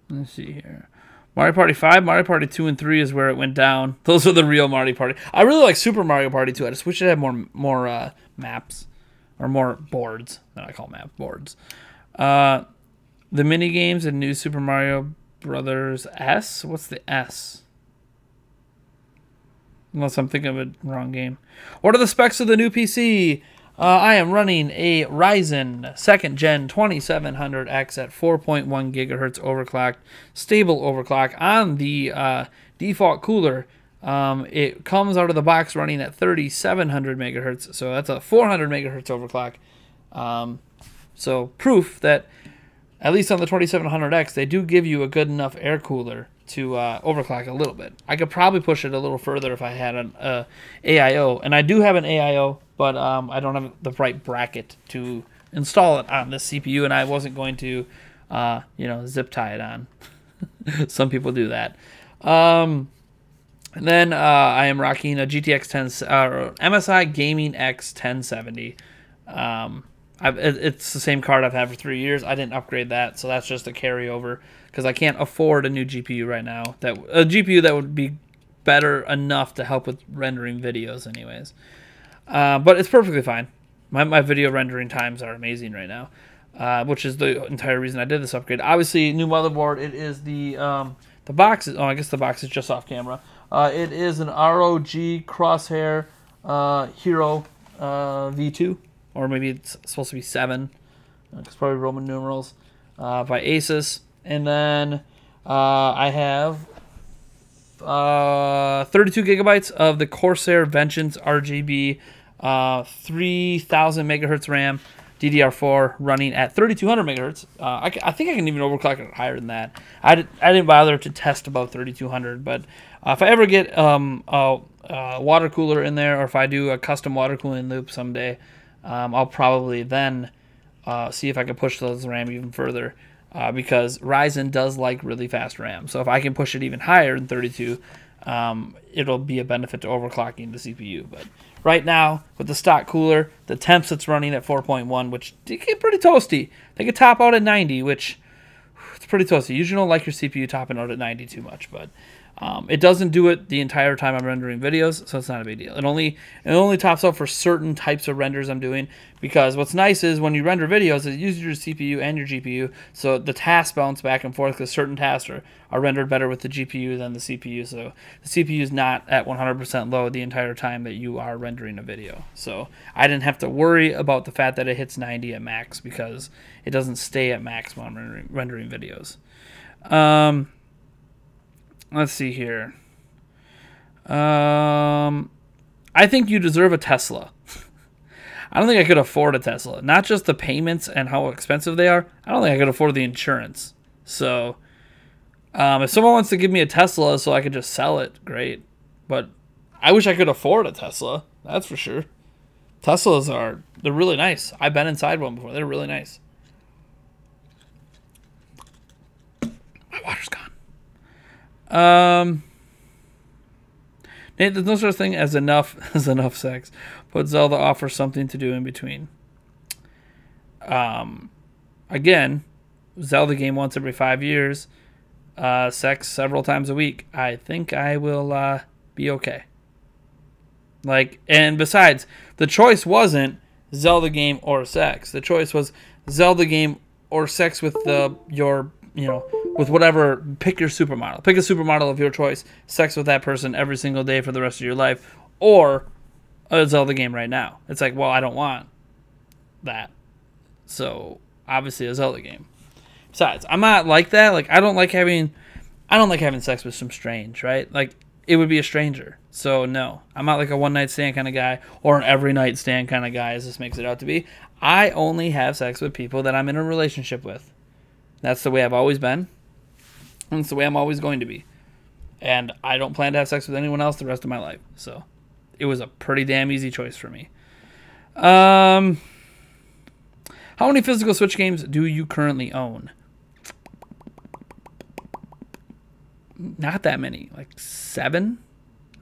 S1: Let's see here. Mario Party 5, Mario Party 2 and 3 is where it went down. Those are the real Mario Party. I really like Super Mario Party 2. I just wish it had more maps. Or more boards. Than I call map boards. The mini games in New Super Mario Brothers S? What's the S? Unless I'm thinking of a wrong game. What are the specs of the new PC? I am running a Ryzen 2nd Gen 2700X at 4.1 gigahertz overclocked, stable overclock on the default cooler. It comes out of the box running at 3700 megahertz, so that's a 400 megahertz overclock. So proof that at least on the 2700X, they do give you a good enough air cooler to overclock a little bit. I could probably push it a little further if I had an AIO, and I do have an AIO, but I don't have the right bracket to install it on this CPU, and I wasn't going to, zip tie it on. Some people do that. And then I am rocking a GTX 10 MSI Gaming X 1070. It's the same card I've had for 3 years. I didn't upgrade that, so that's just a carryover because I can't afford a new GPU right now. A GPU that would be better enough to help with rendering videos anyways. But it's perfectly fine. My video rendering times are amazing right now, which is the entire reason I did this upgrade. Obviously, new motherboard. It is the box. I guess the box is just off camera. It is an ROG Crosshair Hero V2. Or maybe it's supposed to be 7. It's probably Roman numerals by Asus. And then I have 32 gigabytes of the Corsair Vengeance RGB 3000 megahertz RAM DDR4 running at 3200 megahertz. I think I can even overclock it higher than that. I didn't bother to test above 3200, but if I ever get a water cooler in there, or if I do a custom water cooling loop someday, I'll probably then see if I can push those RAM even further because Ryzen does like really fast RAM. So if I can push it even higher than 32, it'll be a benefit to overclocking the CPU. But right now, with the stock cooler, the temps it's running at 4.1, which they get pretty toasty. They could top out at 90, which it's pretty toasty. You usually don't like your CPU topping out at 90 too much, but it doesn't do it the entire time I'm rendering videos, so it's not a big deal. It only tops out for certain types of renders I'm doing, because what's nice is when you render videos, it uses your CPU and your GPU, so the tasks bounce back and forth because certain tasks are rendered better with the GPU than the CPU, so the CPU is not at 100% load the entire time that you are rendering a video. So I didn't have to worry about the fact that it hits 90 at max, because it doesn't stay at max when I'm rendering videos. Let's see here. I think you deserve a Tesla. I don't think I could afford a Tesla. Not just the payments and how expensive they are. I don't think I could afford the insurance. So, if someone wants to give me a Tesla so I could just sell it, great. But I wish I could afford a Tesla. That's for sure. Teslas they're really nice. I've been inside one before. They're really nice. My water's gone. Nate, there's no such thing as enough sex, but Zelda offers something to do in between. Again, Zelda game once every 5 years, sex several times a week. I think I will be okay. And besides, the choice wasn't Zelda game or sex. The choice was Zelda game or sex with with whatever. Pick your supermodel. Pick a supermodel of your choice. Sex with that person every single day for the rest of your life, or a Zelda game right now. It's like, well, I don't want that, so obviously a Zelda game. Besides, I'm not like that. I don't like having sex with some strange, right? It would be a stranger. So no, I'm not like a one night stand kind of guy or an every night stand kind of guy, as this makes it out to be. I only have sex with people that I'm in a relationship with. That's the way I've always been. And it's the way I'm always going to be. And I don't plan to have sex with anyone else the rest of my life. So it was a pretty damn easy choice for me. How many physical Switch games do you currently own? Not that many. 7,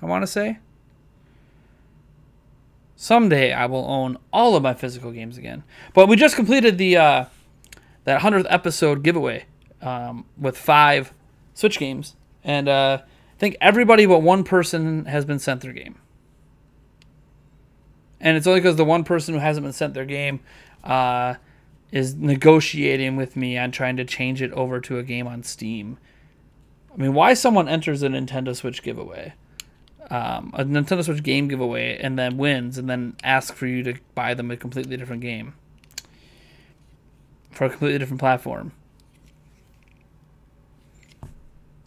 S1: I want to say. Someday I will own all of my physical games again. But we just completed that 100th episode giveaway with 5 Switch games, and I think everybody but one person has been sent their game. And it's only because the one person who hasn't been sent their game is negotiating with me on trying to change it over to a game on Steam. I mean, why someone enters a Nintendo Switch giveaway? a Nintendo Switch game giveaway and then wins and then ask for you to buy them a completely different game for a completely different platform.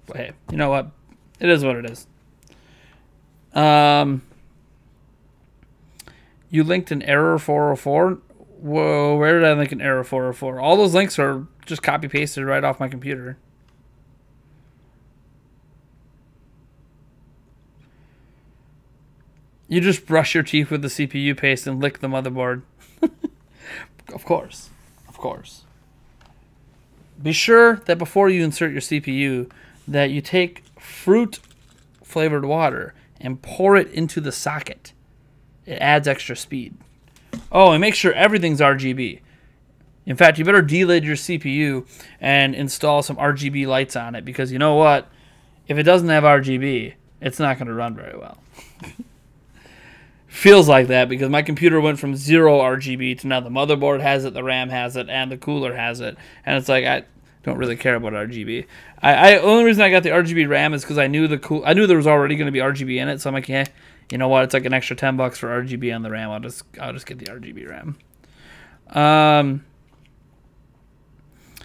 S1: But hey, you know what? It is what it is. You linked an error 404. Whoa, where did I link an error 404? All those links are just copy pasted right off my computer. You just brush your teeth with the CPU paste and lick the motherboard. Of course. Of course. Be sure that before you insert your CPU that you take fruit flavored water and pour it into the socket. It adds extra speed. Oh, and make sure everything's RGB. In fact, you better delay your CPU and install some RGB lights on it, because you know what? If it doesn't have RGB, it's not going to run very well. Feels like that because my computer went from 0 RGB to now the motherboard has it, the RAM has it, and the cooler has it. And it's like, I don't really care about RGB. Only reason I got the RGB RAM is because I knew there was already going to be RGB in it, so I'm like, yeah, you know what? It's like an extra $10 for RGB on the RAM. I'll just get the RGB RAM.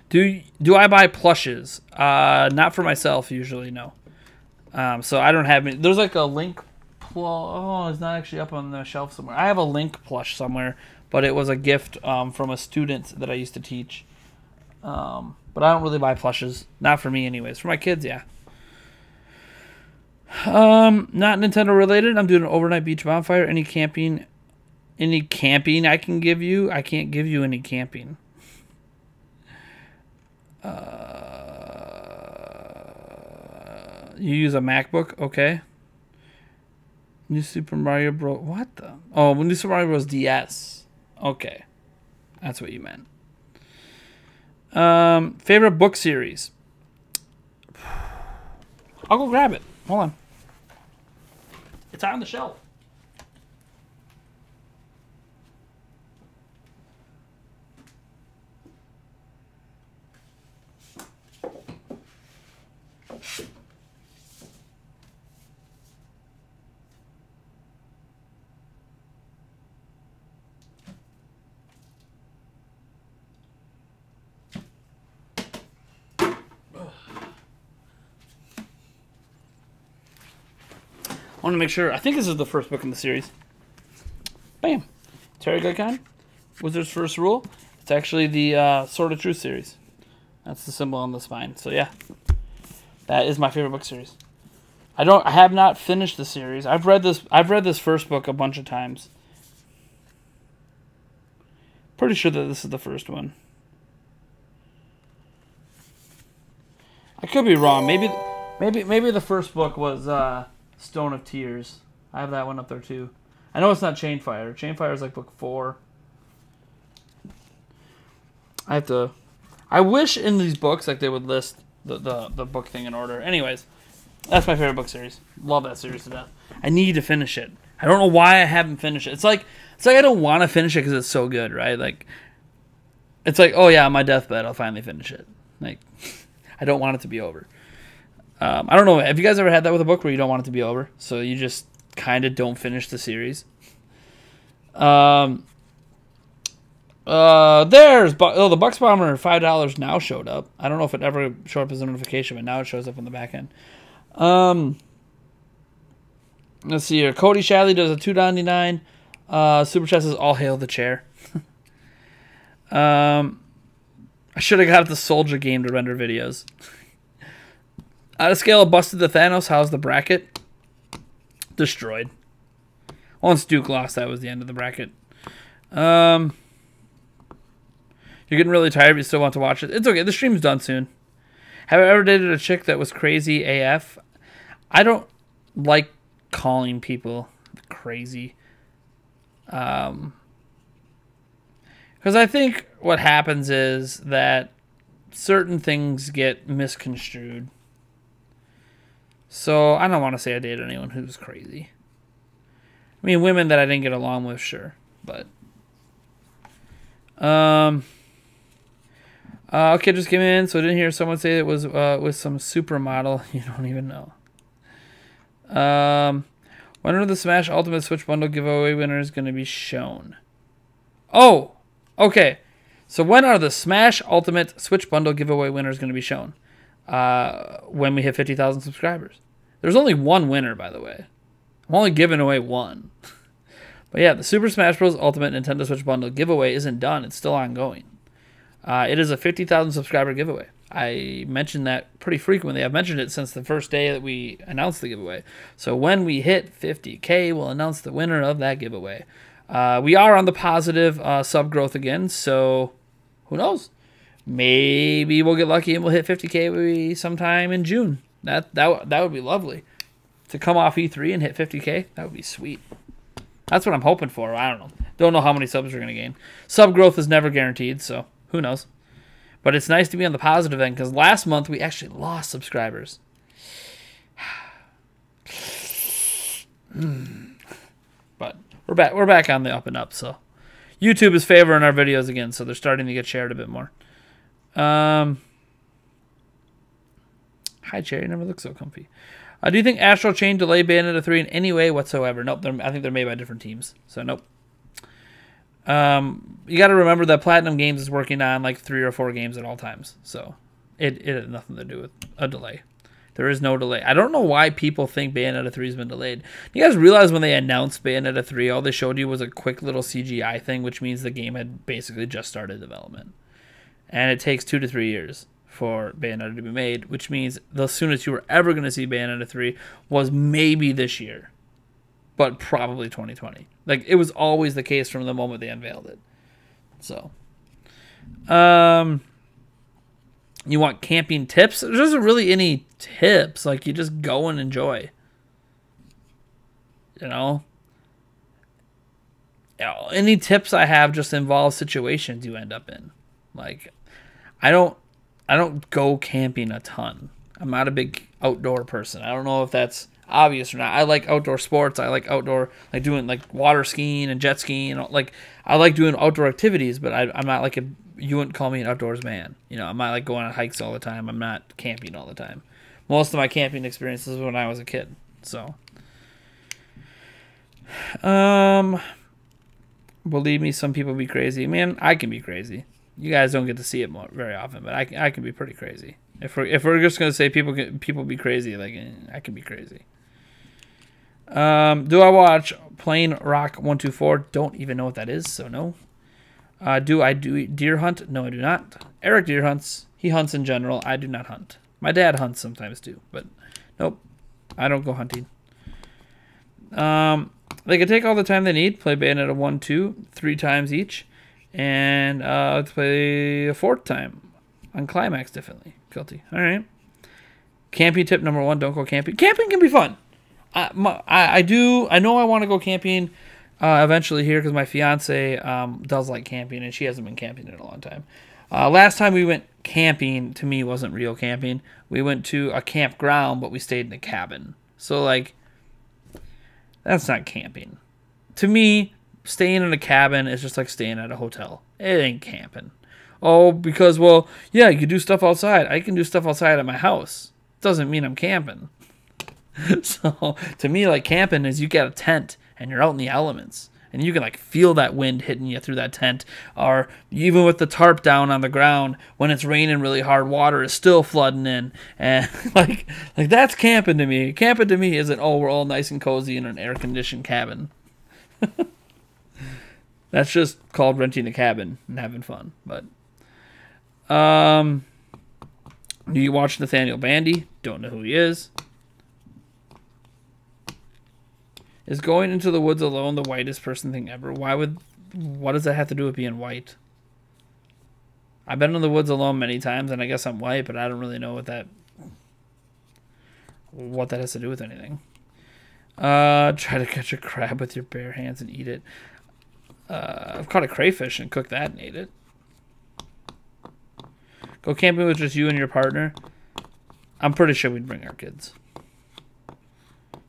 S1: Do I buy plushes? Not for myself usually, no. So I don't have any. There's like a Link. Oh, it's not actually up on the shelf somewhere. I have a Link plush somewhere, but it was a gift from a student that I used to teach. But I don't really buy plushes. Not for me, anyways. For my kids, yeah. Not Nintendo related. I'm doing an overnight beach bonfire. Any camping I can give you? I can't give you any camping. You use a MacBook? Okay. New Super Mario Bros. What the? Oh, New Super Mario Bros. DS. Okay. That's what you meant. Favorite book series? I'll go grab it. Hold on. It's on the shelf. I want to make sure. I think this is the first book in the series. Bam. Terry Guycon. Wizard's First Rule. It's actually the Sword of Truth series. That's the symbol on the spine. So yeah, that is my favorite book series. I have not finished the series. I've read this first book a bunch of times. Pretty sure that this is the first one. I could be wrong. Maybe the first book was Stone of Tears. I have that one up there too. I know it's not Chainfire. Chainfire is like book 4. I wish in these books like they would list the book thing in order. Anyways, that's my favorite book series. Love that series to death. I need to finish it. I don't know why I haven't finished it. It's like I don't want to finish it because it's so good, right? Like, it's like, oh yeah, on my deathbed I'll finally finish it. Like, I don't want it to be over. I don't know. Have you guys ever had that with a book where you don't want it to be over, so you just kind of don't finish the series? There's the Bucks Bomber $5 now showed up. I don't know if it ever showed up as a notification, but now it shows up on the back end. Let's see here. Cody Shadley does a $2.99. Super Chat says all hail the chair. I should have got the Soldier game to render videos. On a scale of busted to Thanos, how's the bracket? Destroyed. Once Duke lost, that was the end of the bracket. You're getting really tired, but you still want to watch it. It's okay. The stream's done soon. Have I ever dated a chick that was crazy AF? I don't like calling people crazy. Because I think what happens is that certain things get misconstrued. So I don't want to say I dated anyone who's crazy. I mean, women that I didn't get along with, sure. But okay, just came in, so I didn't hear someone say it was with some supermodel you don't even know. When are the Smash Ultimate Switch Bundle giveaway winners going to be shown? Oh, okay. So when are the Smash Ultimate Switch Bundle giveaway winners going to be shown? When we hit 50,000 subscribers. There's only one winner, by the way. I'm only giving away one. But yeah, the Super Smash Bros. Ultimate Nintendo Switch Bundle giveaway isn't done. It's still ongoing. It is a 50,000 subscriber giveaway. I mentioned that pretty frequently. I've mentioned it since the first day that we announced the giveaway. So when we hit 50K, we'll announce the winner of that giveaway. We are on the positive sub growth again, so who knows? Maybe we'll get lucky and we'll hit 50K sometime in June. That would be lovely. To come off E3 and hit 50K, that would be sweet. That's what I'm hoping for. I don't know. Don't know how many subs we're going to gain. Sub growth is never guaranteed, so who knows? But it's nice to be on the positive end, because last month we actually lost subscribers. But we're back on the up and up, so YouTube is favoring our videos again, so they're starting to get shared a bit more. Hi Cherry, never look so comfy. Do you think Astral Chain delayed Bayonetta 3 in any way whatsoever? Nope, I think they're made by different teams, so nope. You got to remember that Platinum Games is working on like 3 or 4 games at all times, so it has nothing to do with a delay. There is no delay. I don't know why people think Bayonetta 3 has been delayed. You guys realize when they announced Bayonetta 3, all they showed you was a quick little CGI thing, which means the game had basically just started development. And it takes 2 to 3 years for Bayonetta to be made, which means the soonest you were ever going to see Bayonetta 3 was maybe this year, but probably 2020. Like, it was always the case from the moment they unveiled it. So, you want camping tips? There isn't really any tips. Like, you just go and enjoy. You know? Any tips I have just involve situations you end up in. Like, I don't go camping a ton. I'm not a big outdoor person. I don't know if that's obvious or not. I like outdoor sports. I like outdoor, like doing like water skiing and jet skiing. Like, I like doing outdoor activities, but I'm not like you wouldn't call me an outdoors man. You know, I'm not like going on hikes all the time. I'm not camping all the time. Most of my camping experiences when I was a kid. So, believe me, some people be crazy. Man, I can be crazy. You guys don't get to see it very often, but I can be pretty crazy. If we're just gonna say people be crazy, like I can be crazy. Do I watch Plain Rock 124? Don't even know what that is, so no. Do I do deer hunt? No, I do not. Eric deer hunts. He hunts in general. I do not hunt. My dad hunts sometimes too, but nope, I don't go hunting. They can take all the time they need. Play Bayonetta 1, 2, 3 times each. And let's play a 4th time on Climax differently. Guilty. All right. Camping tip number 1: don't go camping. Camping can be fun. I know I want to go camping eventually here because my fiance does like camping and she hasn't been camping in a long time. Last time we went camping, to me, wasn't real camping. We went to a campground, but we stayed in a cabin. So like, that's not camping. To me, staying in a cabin is just like staying at a hotel. It ain't camping. Oh, because, well, yeah, you can do stuff outside. I can do stuff outside at my house. Doesn't mean I'm camping. So, to me, like, camping is you get a tent and you're out in the elements. And you can, like, feel that wind hitting you through that tent. Or even with the tarp down on the ground, when it's raining really hard, water is still flooding in. And, like that's camping to me. Camping to me isn't, oh, we're all nice and cozy in an air-conditioned cabin. That's just called renting a cabin and having fun. But do you watch Nathaniel Bandy? Don't know who he is. Is going into the woods alone the whitest person thing ever? What does that have to do with being white? I've been in the woods alone many times, and I guess I'm white, but I don't really know what that has to do with anything. Try to catch a crab with your bare hands and eat it. I've caught a crayfish and cooked that and ate it. Go camping with just you and your partner. I'm pretty sure we'd bring our kids.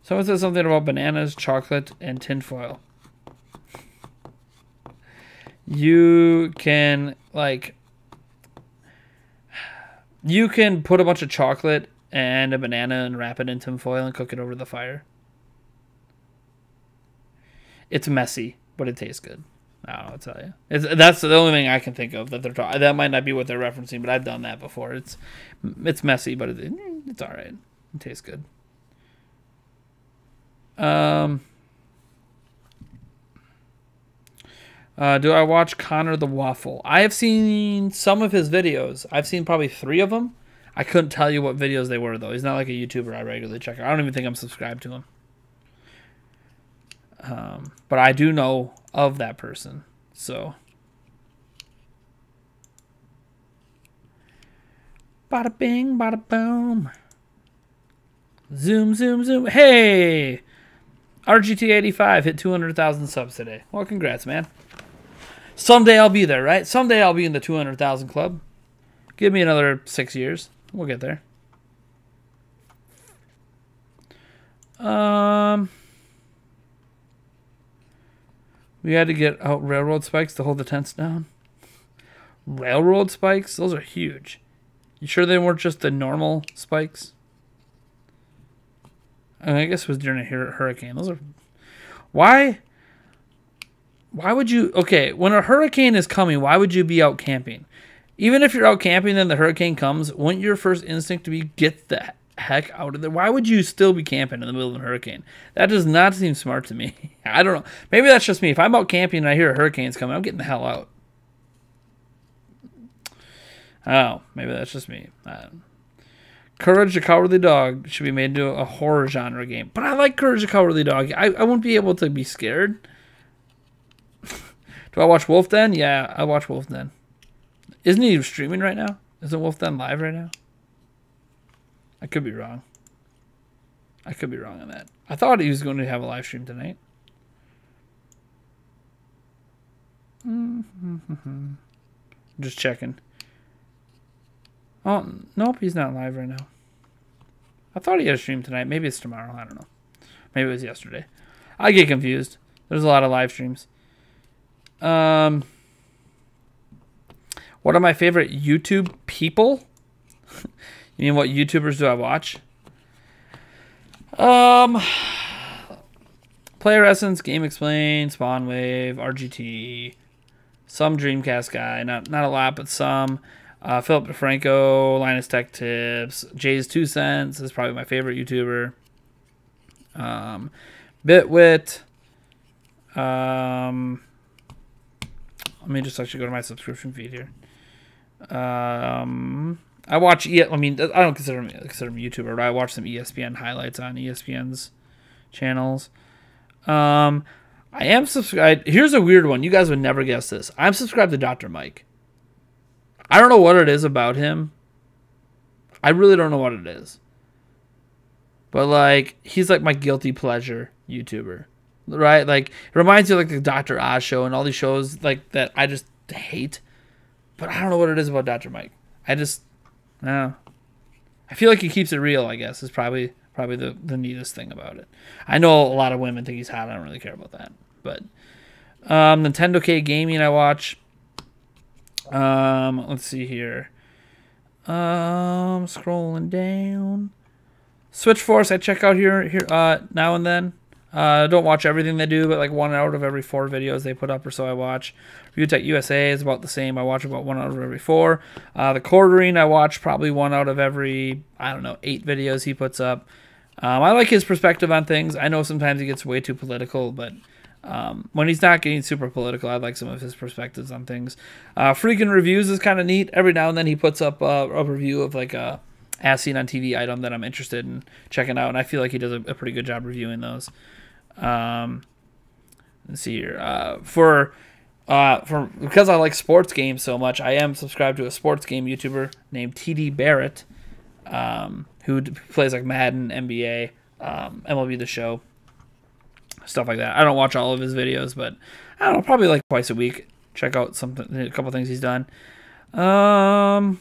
S1: Someone said something about bananas, chocolate, and tinfoil. You can, like, you can put a bunch of chocolate and a banana and wrap it in tinfoil and cook it over the fire. It's messy, but it tastes good. I'll tell you. That's the only thing I can think of that they're talking. That might not be what they're referencing, but I've done that before. It's messy, but it's all right. It tastes good. Do I watch Connor the Waffle? I have seen some of his videos. I've seen probably 3 of them. I couldn't tell you what videos they were, though. He's not like a YouTuber I regularly check out. I don't even think I'm subscribed to him. But I do know of that person. So. Bada bing, bada boom. Zoom, zoom, zoom. Hey! RGT85 hit 200,000 subs today. Well, congrats, man. Someday I'll be there, right? Someday I'll be in the 200,000 club. Give me another 6 years. We'll get there. We had to get out railroad spikes to hold the tents down. Railroad spikes? Those are huge. You sure they weren't just the normal spikes? I guess it was during a hurricane. Those are... Why would you... Okay, when a hurricane is coming, why would you be out camping? Even if you're out camping and the hurricane comes, wouldn't your first instinct to be get the heck out of there? Why would you still be camping in the middle of a hurricane? That does not seem smart to me. I don't know. Maybe that's just me. If I'm out camping and I hear a hurricane's coming, I'm getting the hell out. Oh, maybe that's just me. Courage the Cowardly Dog should be made into a horror genre game. But I like Courage the Cowardly Dog. I wouldn't be able to be scared. Do I watch Wolf Den? Yeah, I watch Wolf Den. Isn't he streaming right now? Isn't Wolf Den live right now? I could be wrong. I could be wrong on that. I thought he was going to have a live stream tonight. Just checking. Oh, nope, he's not live right now. I thought he had a stream tonight. Maybe it's tomorrow. I don't know. Maybe it was yesterday. I get confused. There's a lot of live streams. What are my favorite YouTube people? You mean what YouTubers do I watch? Player Essence, Game Explain, Spawn Wave, RGT, some Dreamcast guy, not a lot, but some. Philip DeFranco, Linus Tech Tips, Jay's 2 Cents is probably my favorite YouTuber. Bitwit. Let me just actually go to my subscription feed here. I watch. I mean, I don't consider him a YouTuber, but I watch some ESPN highlights on ESPN's channels. I am subscribed. Here's a weird one. You guys would never guess this. I'm subscribed to Dr. Mike. I don't know what it is about him. I really don't know what it is. But, like, he's like my guilty pleasure YouTuber. Right? Like, it reminds you of, like, the Dr. Oz show and all these shows, like, that I just hate. But I don't know what it is about Dr. Mike. I feel like he keeps it real, I guess, is probably the neatest thing about it. I know a lot of women think he's hot. I don't really care about that. But Nintendo K Gaming I watch. Let's see here. Scrolling down. Switch Force I check out here now and then. Don't watch everything they do, but like 1 out of every 4 videos they put up or so I watch. Review Tech USA is about the same. I watch about 1 out of every 4. The Quartering I watch probably 1 out of every, 8 videos he puts up. I like his perspective on things. I know sometimes he gets way too political, but when he's not getting super political, I like some of his perspectives on things. Freaking Reviews is kind of neat. Every now and then he puts up a review of like a as seen on TV item that I'm interested in checking out, and I feel like he does a pretty good job reviewing those. Let's see here. Because I like sports games so much, I am subscribed to a sports game YouTuber named TD Barrett, who plays like Madden, NBA, MLB The Show, stuff like that. I don't watch all of his videos, but I don't know, probably like twice a week. Check out a couple things he's done. Scrolling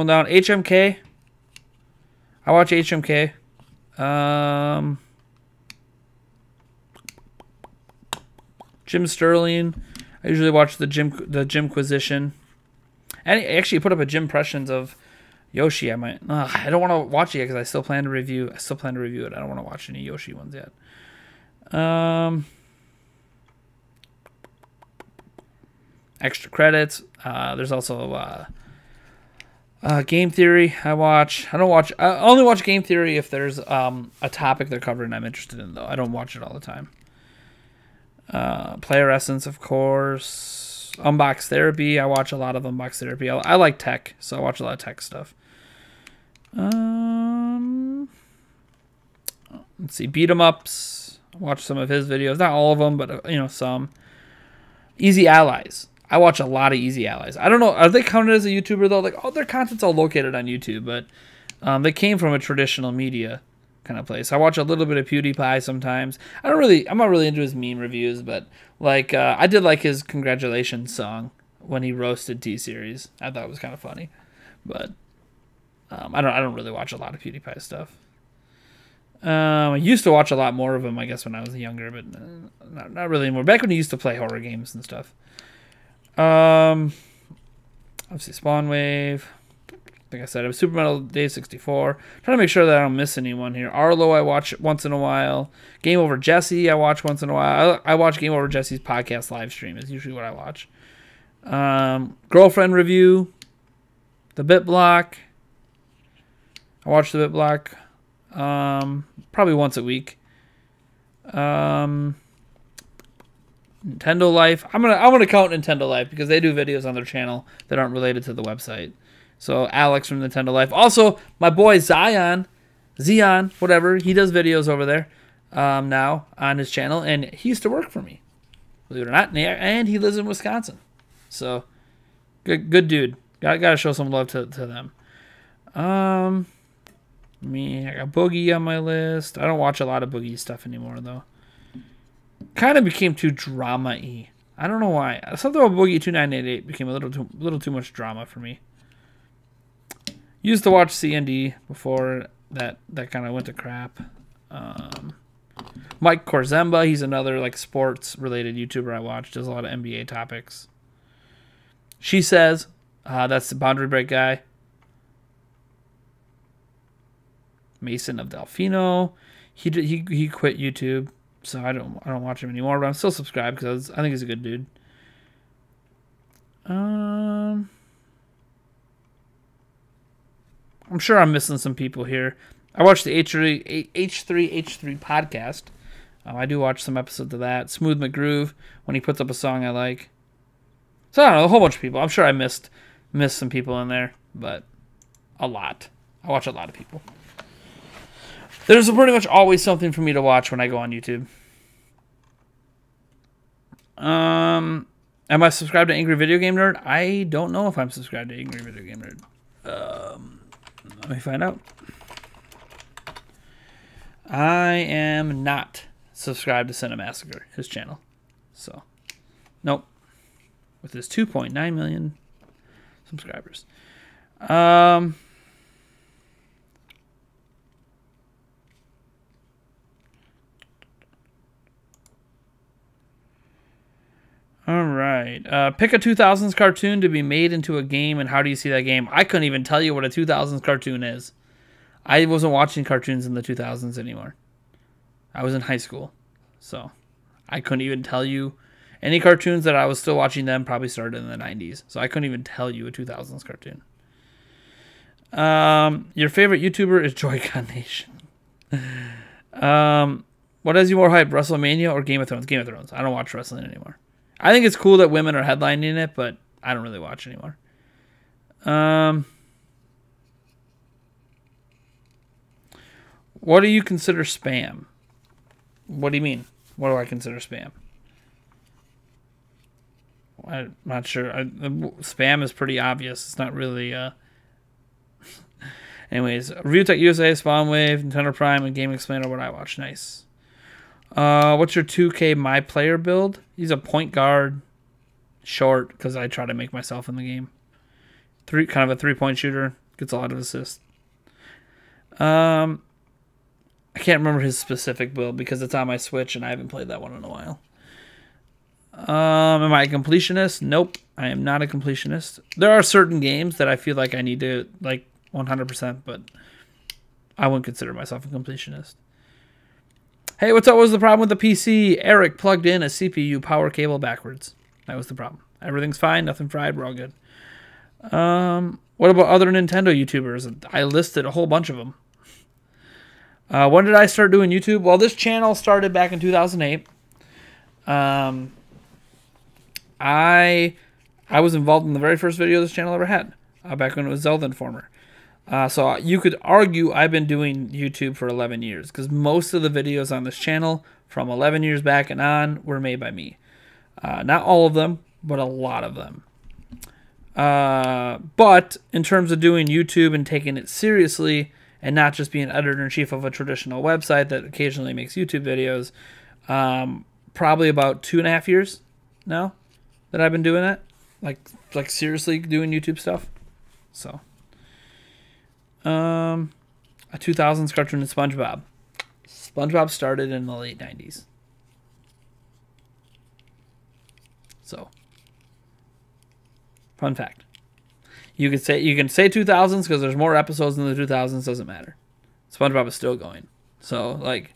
S1: down, HMK. I watch HMK. Jim Sterling. I usually watch the Jimquisition. And he actually put up a Jim impressions of Yoshi. I don't want to watch it yet because I still plan to review it. I don't want to watch any Yoshi ones yet. extra credits. There's also Game Theory. I only watch Game Theory if there's a topic they're covering I'm interested in, though. I don't watch it all the time. Player Essence, of course. Unbox Therapy. I watch a lot of Unbox Therapy. I like tech, so I watch a lot of tech stuff. Let's see. Beat 'em Ups. I watch some of his videos. Not all of them, but some. Easy Allies. I watch a lot of Easy Allies. I don't know. Are they counted as a YouTuber, though? Like, their content's all located on YouTube, but they came from a traditional media kind of place. I watch a little bit of PewDiePie sometimes. I'm not really into his meme reviews, but like I did like his congratulations song when he roasted T-Series. I thought it was kind of funny, but I don't really watch a lot of PewDiePie stuff. I used to watch a lot more of him, I guess, when I was younger, but not really anymore. Back when he used to play horror games and stuff. Obviously Spawn Wave. Like I said, I have Super Metal Dave 64. Trying to make sure that I don't miss anyone here. Arlo I watch once in a while. Game Over Jesse I watch once in a while. I watch Game Over Jesse's podcast live stream. Is usually what I watch. Girlfriend Review. The Bit Block. I watch The Bit Block probably once a week. Nintendo Life. I'm gonna count Nintendo Life because they do videos on their channel that aren't related to the website. So Alex from Nintendo Life. Also, my boy Zion, whatever, he does videos over there now on his channel, and he used to work for me, believe it or not, and he lives in Wisconsin. So, good dude. Got to show some love to them. I got Boogie on my list. I don't watch a lot of Boogie stuff anymore, though. Kind of became too drama-y. I don't know why. Something about Boogie 2988 became a little too much drama for me. Used to watch CND before that kind of went to crap. Mike Korzemba, he's another like sports related YouTuber I watch. Does a lot of NBA topics. She Says, that's the Boundary Break guy. Mason of Delfino, he quit YouTube, so I don't watch him anymore. But I'm still subscribed because I think he's a good dude. I'm sure I'm missing some people here. I watched the H3 podcast. I do watch some episodes of that. Smooth McGroove, when he puts up a song I like. So I don't know, a whole bunch of people. I'm sure I missed some people in there, but a lot. I watch a lot of people. There's pretty much always something for me to watch when I go on YouTube. Am I subscribed to Angry Video Game Nerd? I don't know if I'm subscribed to Angry Video Game Nerd. Let me find out. I am not subscribed to Cinemassacre, his channel. So, nope. With his 2.9 million subscribers. All right. Pick a 2000s cartoon to be made into a game, and how do you see that game? I couldn't even tell you what a 2000s cartoon is. I wasn't watching cartoons in the 2000s anymore. I was in high school, so I couldn't even tell you. Any cartoons that I was still watching then probably started in the 90s, so I couldn't even tell you a 2000s cartoon. Your favorite YouTuber is Joy-Con Nation. What has you more hyped, WrestleMania or Game of Thrones? Game of Thrones. I don't watch wrestling anymore. I think it's cool that women are headlining it, but I don't really watch anymore. What do you consider spam? What do you mean? What do I consider spam? I'm not sure. Spam is pretty obvious. It's not really... Anyways, Review Tech USA, Spawn Wave, Nintendo Prime, and Game Explainer, what I watch. Nice. What's your 2K My Player build? He's a point guard, short, because I try to make myself in the game. Kind of a 3-point shooter. Gets a lot of assists. I can't remember his specific build because it's on my Switch and I haven't played that one in a while. Am I a completionist? Nope, I am not a completionist. There are certain games that I feel like I need to like 100%, but I wouldn't consider myself a completionist. Hey, what's up? What was the problem with the PC? Eric plugged in a CPU power cable backwards. That was the problem. Everything's fine. Nothing fried. We're all good. What about other Nintendo YouTubers? I listed a whole bunch of them. When did I start doing YouTube? Well, this channel started back in 2008. I was involved in the very first video this channel ever had, back when it was Zelda Informer. So you could argue I've been doing YouTube for 11 years, because most of the videos on this channel from 11 years back and on were made by me. Not all of them, but a lot of them. But in terms of doing YouTube and taking it seriously and not just being editor-in-chief of a traditional website that occasionally makes YouTube videos, probably about 2.5 years now that I've been doing that. Like seriously doing YouTube stuff. So, a 2000s cartoon is SpongeBob. SpongeBob started in the late 90s. So, fun fact. You can say 2000s because there's more episodes in the 2000s. Doesn't matter. SpongeBob is still going. So, like,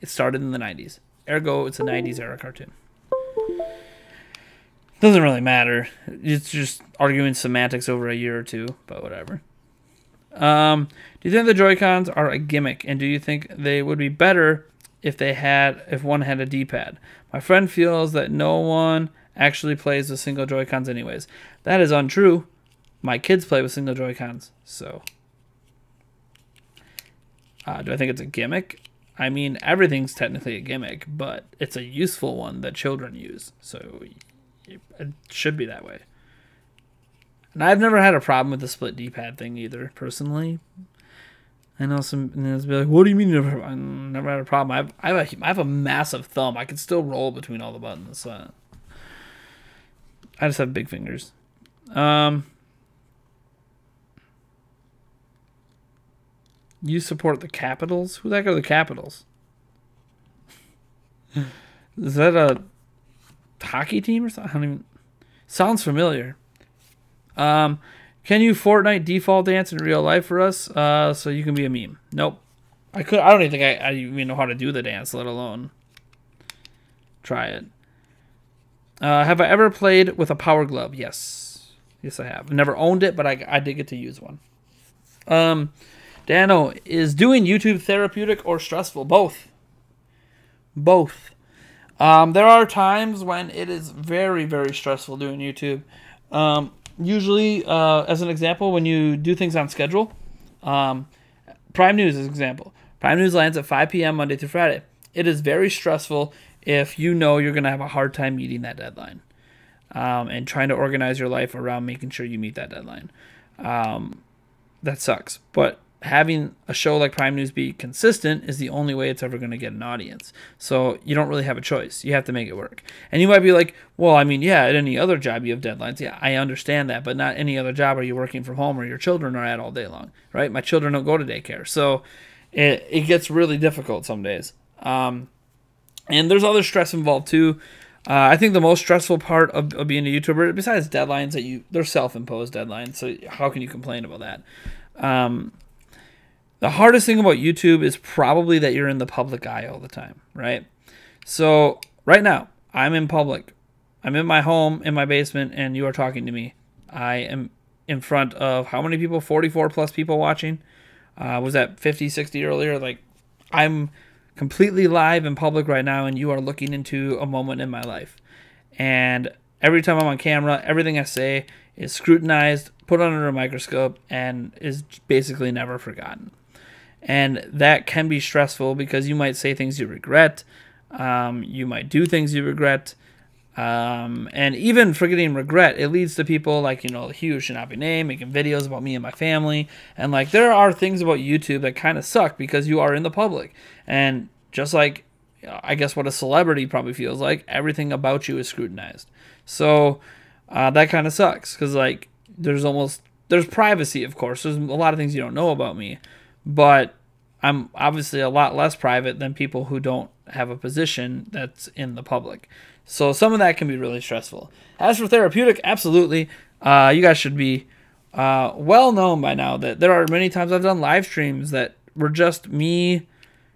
S1: it started in the 90s. Ergo, it's a 90s era cartoon. Doesn't really matter. It's just arguing semantics over a year or two, but whatever. Do you think the Joy-Cons are a gimmick, and do you think they would be better if one had a D-pad? My friend feels that no one actually plays with single Joy-Cons anyways. That is untrue. My kids play with single Joy-Cons, so. Do I think it's a gimmick? I mean, everything's technically a gimmick, but it's a useful one that children use, so it should be that way. And I've never had a problem with the split D-pad thing either, personally. I know some will be like, what do you mean you never? I never had a problem. I have a massive thumb. I can still roll between all the buttons. So I just have big fingers. You support the Capitals? Who the heck are the Capitals? Is that a hockey team or something? I don't even. Sounds familiar. Can you Fortnite default dance in real life for us? So you can be a meme. Nope. I don't even think I even know how to do the dance, let alone try it. Have I ever played with a power glove? Yes. Yes, I have. Never owned it, but I did get to use one. Dano, is doing YouTube therapeutic or stressful? Both. Both. There are times when it is very, very stressful doing YouTube. Usually, as an example, when you do things on schedule, Prime News is an example. Prime News lands at 5 p.m. Monday through Friday. It is very stressful if you know you're going to have a hard time meeting that deadline, and trying to organize your life around making sure you meet that deadline. That sucks. But having a show like Prime News be consistent is the only way it's ever going to get an audience. So you don't really have a choice. You have to make it work. And you might be like, well, I mean, yeah, at any other job you have deadlines. Yeah, I understand that, but not any other job are you working from home or your children are at all day long, right? My children don't go to daycare. So it gets really difficult some days. And there's other stress involved too. I think the most stressful part of being a YouTuber, besides deadlines, they're self-imposed deadlines. So how can you complain about that? The hardest thing about YouTube is probably that you're in the public eye all the time, right? So right now, I'm in public. I'm in my home, in my basement, and you are talking to me. I am in front of how many people? 44 plus people watching. Was that 50, 60 earlier? Like, I'm completely live in public right now, and you are looking into a moment in my life. And every time I'm on camera, everything I say is scrutinized, put under a microscope, and is basically never forgotten. And that can be stressful because you might say things you regret. You might do things you regret. And even forgetting regret, it leads to people like, Hugh who should not be named, making videos about me and my family. And like, there are things about YouTube that kind of suck because you are in the public. And just like, I guess what a celebrity probably feels like, everything about you is scrutinized. So that kind of sucks because like, there's privacy, of course. There's a lot of things you don't know about me. But I'm obviously a lot less private than people who don't have a position that's in the public. So some of that can be really stressful. As for therapeutic, absolutely. You guys should be well known by now that there are many times I've done live streams that were just me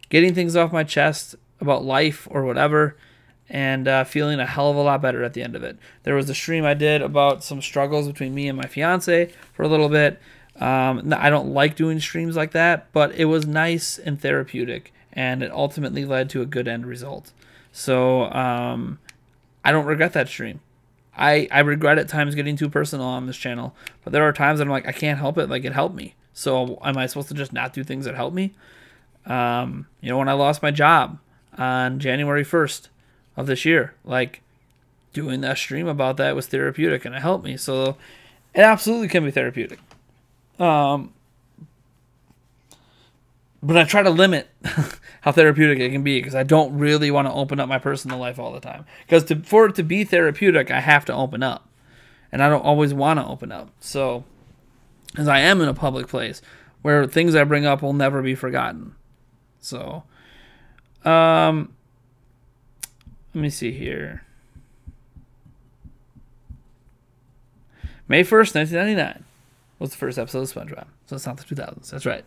S1: getting things off my chest about life or whatever. and feeling a hell of a lot better at the end of it. There was a stream I did about some struggles between me and my fiance for a little bit. I don't like doing streams like that, but it was nice and therapeutic, and it ultimately led to a good end result. So I don't regret that stream. I regret at times getting too personal on this channel, but there are times that I'm like, I can't help it. Like, it helped me. So am I supposed to just not do things that help me? When I lost my job on January 1st of this year, like, doing that stream about that was therapeutic and it helped me. So it absolutely can be therapeutic. But I try to limit how therapeutic it can be, because I don't really want to open up my personal life all the time. Because for it to be therapeutic, I have to open up. And I don't always want to open up. So, as I am in a public place where things I bring up will never be forgotten. So, let me see here. May 1st, 1999 was the first episode of SpongeBob. So it's not the 2000s. That's right.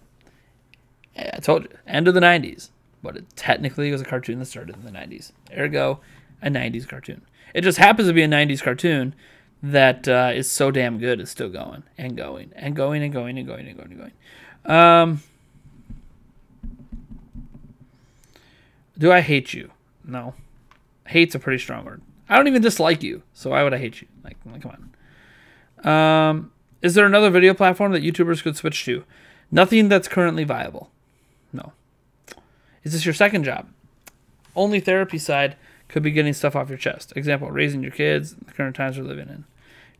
S1: Yeah, I told you. End of the 90s. But it technically was a cartoon that started in the 90s. Ergo, a 90s cartoon. It just happens to be a 90s cartoon that is so damn good it's still going and going and going and going and going and going and going. Do I hate you? No. Hate's a pretty strong word. I don't even dislike you, so why would I hate you? Like come on. Is there another video platform that YouTubers could switch to? Nothing that's currently viable. No. Is this your second job? Only therapy side could be getting stuff off your chest. Example, raising your kids, the current times we're living in.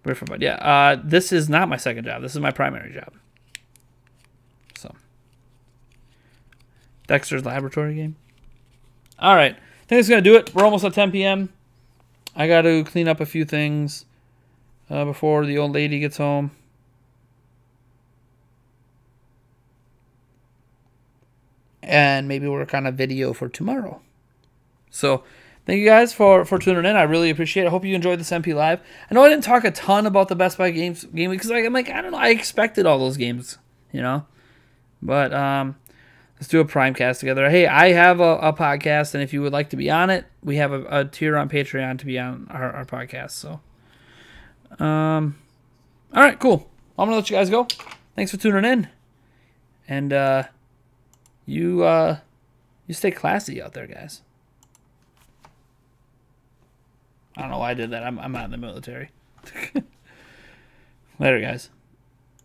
S1: But yeah, this is not my second job. This is my primary job. So, Dexter's Laboratory game. All right. I think it's going to do it. We're almost at 10 p.m. I got to clean up a few things before the old lady gets home. And maybe work on a video for tomorrow. So, thank you guys for tuning in. I really appreciate it. I hope you enjoyed this MP Live. I know I didn't talk a ton about the Best Buy game week because I'm like, I don't know. I expected all those games, But let's do a Prime cast together. Hey, I have a podcast, and if you would like to be on it, we have a tier on Patreon to be on our podcast. So, all right, cool. I'm gonna let you guys go. Thanks for tuning in, and you stay classy out there, guys. I don't know why I did that. I'm not in the military. Later, guys.